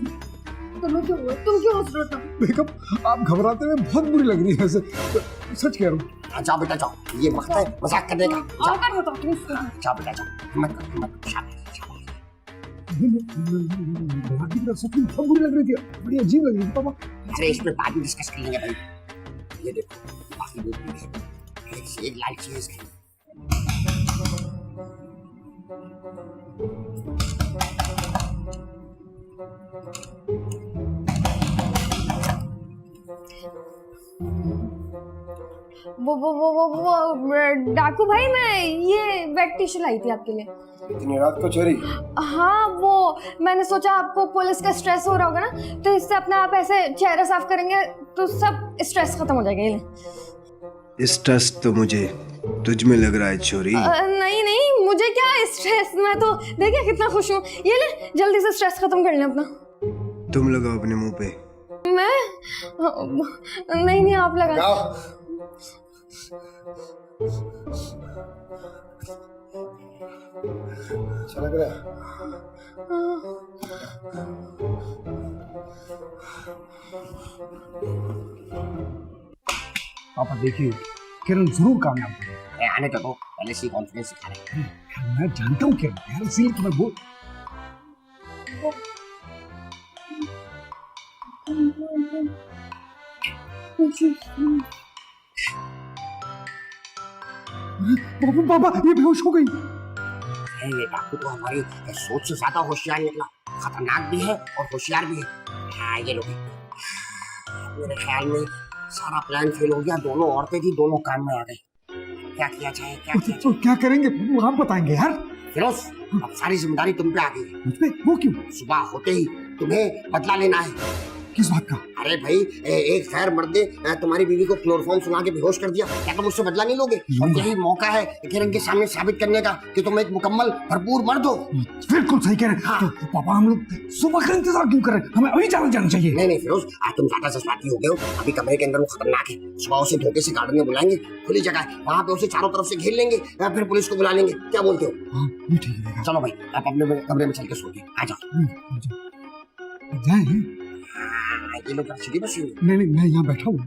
तुम क्यों हंस रहे हो? बेगम आप घबराते हुए बहुत बुरी लग रही है ऐसे, सच कह रहा हूँ। जाओ बेटा जाओ, ये वक्त है मजाक करने का। आकर बताती हूँ उसको। जाओ बेटा जाओ, हिम्मत करो, हिम्मत करो, शाबाश। बहुत बुरी लग रही थी, बड़ी अजीब लग रही थी पापा। अरे इस पे बाद में डिस्कस कर लेंगे भाई। ये देखो बाकी दूध पी लीजिए। एक लाल चीज है। वो डाकू भाई, मैं ये वेट टिश्यू लाई थी आपके लिए। इतनी रात को चोरी? हाँ वो मैंने सोचा आपको पुलिस का स्ट्रेस हो रहा होगा ना, तो इससे अपना आप ऐसे चेहरा साफ करेंगे तो सब स्ट्रेस खत्म हो जाएगा। ये स्ट्रेस तो मुझे तुझ में लग रहा है छोरी। नहीं नहीं, मुझे क्या स्ट्रेस, मैं तो देखिए कितना खुश हूँ। ये ले जल्दी से स्ट्रेस खत्म कर ले अपना। तुम लगाओ अपने मुंह पे। मैं नहीं आप लगा। चला गया। पापा देखिए किरण जरूर कामयाब होगी। आने तो दो, पहले से कॉन्फिडेंस सिखा रहे हैं। मैं जानता हूँ किरण यार, इसीलिए तुम्हें बोल। पापा ये बेहोश हो गई। ये डाकू तो हमारी सोच से ज्यादा होशियार निकला, खतरनाक भी है और होशियार भी है। हाँ ये लोग मेरे ख्याल में सारा प्लान फेल हो गया। दोनों औरतें थी, दोनों काम में आ गई। क्या किया जाए, क्या किया तो क्या करेंगे वो आप बताएंगे यार। फिरोज अब सारी जिम्मेदारी तुम पे आ गई है। मुझ पे? वो क्यों? सुबह होते ही तुम्हें बदला लेना है। किस बात का? अरे भाई एक खैर मर्द ने तुम्हारी बीवी को क्लोरोफॉर्म सुना के बेहोश कर दिया, क्या तुम उससे बदला नहीं लोगे? और यही मौका है किरण के सामने साबित करने का कि तुम एक मुकम्मल भरपूर मर्द हो। बिल्कुल सही कह रहे हैं। हाँ। तो पापा हम लोग सुबह का इंतजार क्यों कर रहे हैं? हमें अभी जाना चाहिए। नहीं फिरोज आज तुम ज्यादा जज्बाती हो गए हो। अभी कमरे के अंदर वो खतरनाक है। सुबह उसे धोखे से गार्डन में बुलाएंगे, खुली जगह है, वहाँ पे उसे चारों तरफ से घेर लेंगे, फिर पुलिस को बुला लेंगे। क्या बोलते हो? हाँ ये ठीक है। चलो भाई आप अपने कमरे में चल के सोइए। आ जाओ। ये लोग सीधी बस नहीं मैं यहाँ बैठा हूँ।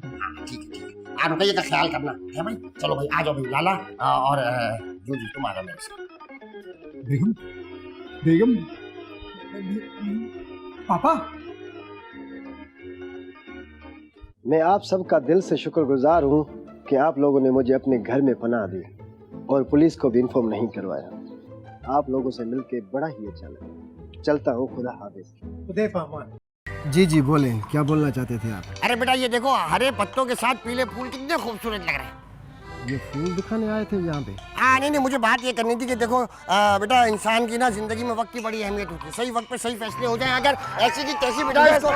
ठीक है। आप रुपये का ख्याल करना है भाई। चलो भाई आ जाओ भाई। लाला और जूजी तुम आ जाओ मेरे साथ। बेगम पापा मैं आप सबका दिल से शुक्रगुजार हूँ कि आप लोगों ने मुझे अपने घर में पनाह दी और पुलिस को भी इन्फॉर्म नहीं करवाया। आप लोगों से मिलके बड़ा ही अच्छा लगा। चलता हूँ, खुदा हाफिज। जी जी बोले, क्या बोलना चाहते थे आप? अरे बेटा ये देखो हरे पत्तों के साथ पीले फूल कितने खूबसूरत लग रहे हैं। ये फूल दिखाने आए थे यहाँ पे? हाँ नहीं मुझे बात ये करनी थी कि देखो बेटा इंसान की ना जिंदगी में वक्त की बड़ी अहमियत होती है। सही वक्त पे सही फैसले हो जाए। अगर ऐसी की तैसी बिठाए तो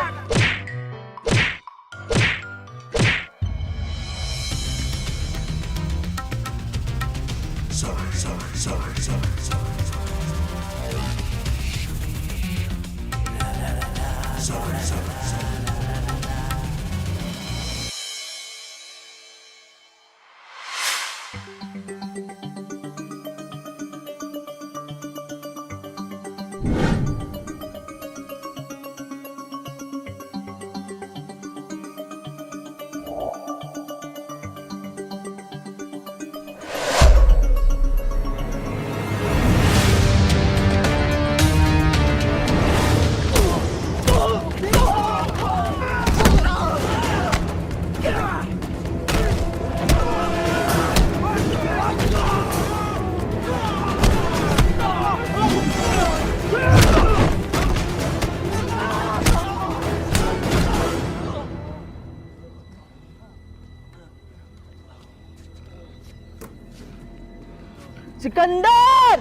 सिकंदर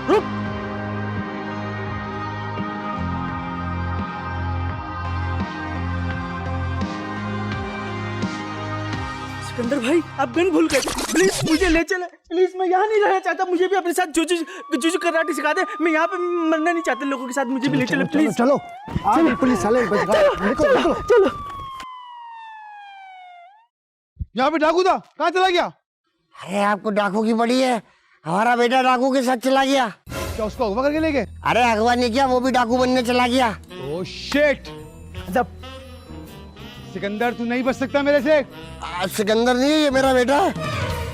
रुक। सिकंदर भाई आप गन भूल गए, प्लीज मुझे ले चले, प्लीज मैं यहाँ नहीं रहना चाहता, मुझे भी अपने साथ जुजू कराटे सिखा दे, मैं यहाँ पे मरना नहीं चाहता लोगों के साथ, मुझे भी ले चले प्लीज। चलो चलो पुलिस वाले निकलो। चलो यहाँ पे डाकू था, कहाँ चला गया? अरे आपको डाकू की पड़ी है, हमारा बेटा डाकू के साथ चला गया। क्या उसको अगवा करके ले गए? अरे अगवा नहीं किया, वो भी डाकू बनने चला गया। Oh shit. सिकंदर तू नहीं बच सकता मेरे से। सिकंदर नहीं, ये मेरा बेटा है।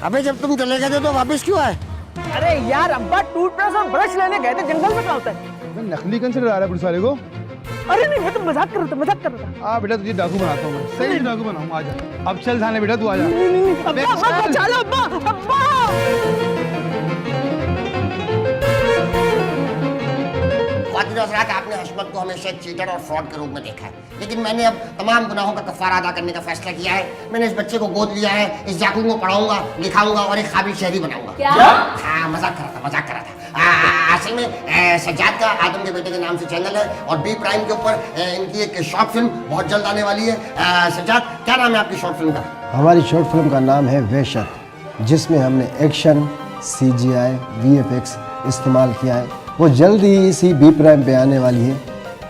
अबे जब तुम चले गए थे तो वापस क्यों आए? अरे यार अब्बा टूथब्रश और ब्रश लेने गए थे, जंगल में क्या होता है? नकली गन से डरा रहा है पुलिस वाले को। अरे नहीं मैं तो मजाक कर रहा था। बेटा तुझे डाकू बनाता हूँ मैं, सही डाकू बनाऊंगा, आजा। अब चल थाने बेटा, तू आजा। अब्बा चलो अब्बा। आपने हशमत को हमेशा एक चीटर और फ्रॉड के रूप में देखा है, लेकिन मैंने अब तमाम गुनाहों का कफारा अदा करने का फैसला किया है। मैंने इस बच्चे को गोद लिया है, इस डाकू को पढ़ाऊंगा, लिखाऊंगा और एक काबिल शहरी बनाऊंगा। क्या? हाँ मजाक कर रहा था। असल में सज्जाद का आदम के बेटे के नाम से चैनल है और बी प्राइम के ऊपर इनकी एक शॉर्ट फिल्म बहुत जल्द आने वाली है। सज्जाद क्या नाम है आपकी शॉर्ट फिल्म का? हमारी शॉर्ट फिल्म का नाम है वहशत, जिसमें हमने एक्शन, CGI, VFX इस्तेमाल किया है। वो जल्द ही इसी बी प्राइम पे आने वाली है,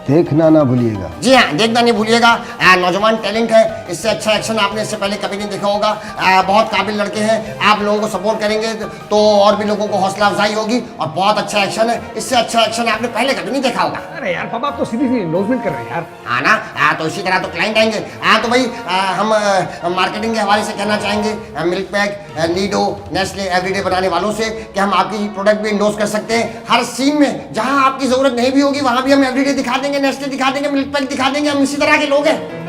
देखना ना भूलिएगा। जी हाँ, देखना नहीं भूलिएगा। नौजवान टैलेंट है, इससे अच्छा एक्शन आपने इससे पहले कभी नहीं देखा होगा। बहुत काबिल लड़के हैं, आप लोगों को सपोर्ट करेंगे तो और भी लोगों को हौसला अफजाई होगी और बहुत अच्छा एक्शन है। इससे अच्छा एक्शन आपने पहले कभी नहीं देखा होगा। अरे यार पापा आप तो सीधी सी एंडोर्समेंट कर रहे हैं यार। हाँ ना, तो इसी तरह तो क्लाइंट आएंगे। तो भाई हम मार्केटिंग के हवाले से कहना चाहेंगे milk pack, Nido, Nestle, everyday बनाने वालों से कि हम आपकी प्रोडक्ट भी इंडोर्स कर सकते हैं। हर सीन में जहाँ आपकी जरूरत नहीं भी होगी वहाँ भी हम एवरीडे दिखा देंगे, नेस्ले दिखा देंगे, मिल्क पैक दिखा देंगे। हम इसी तरह के लोग हैं।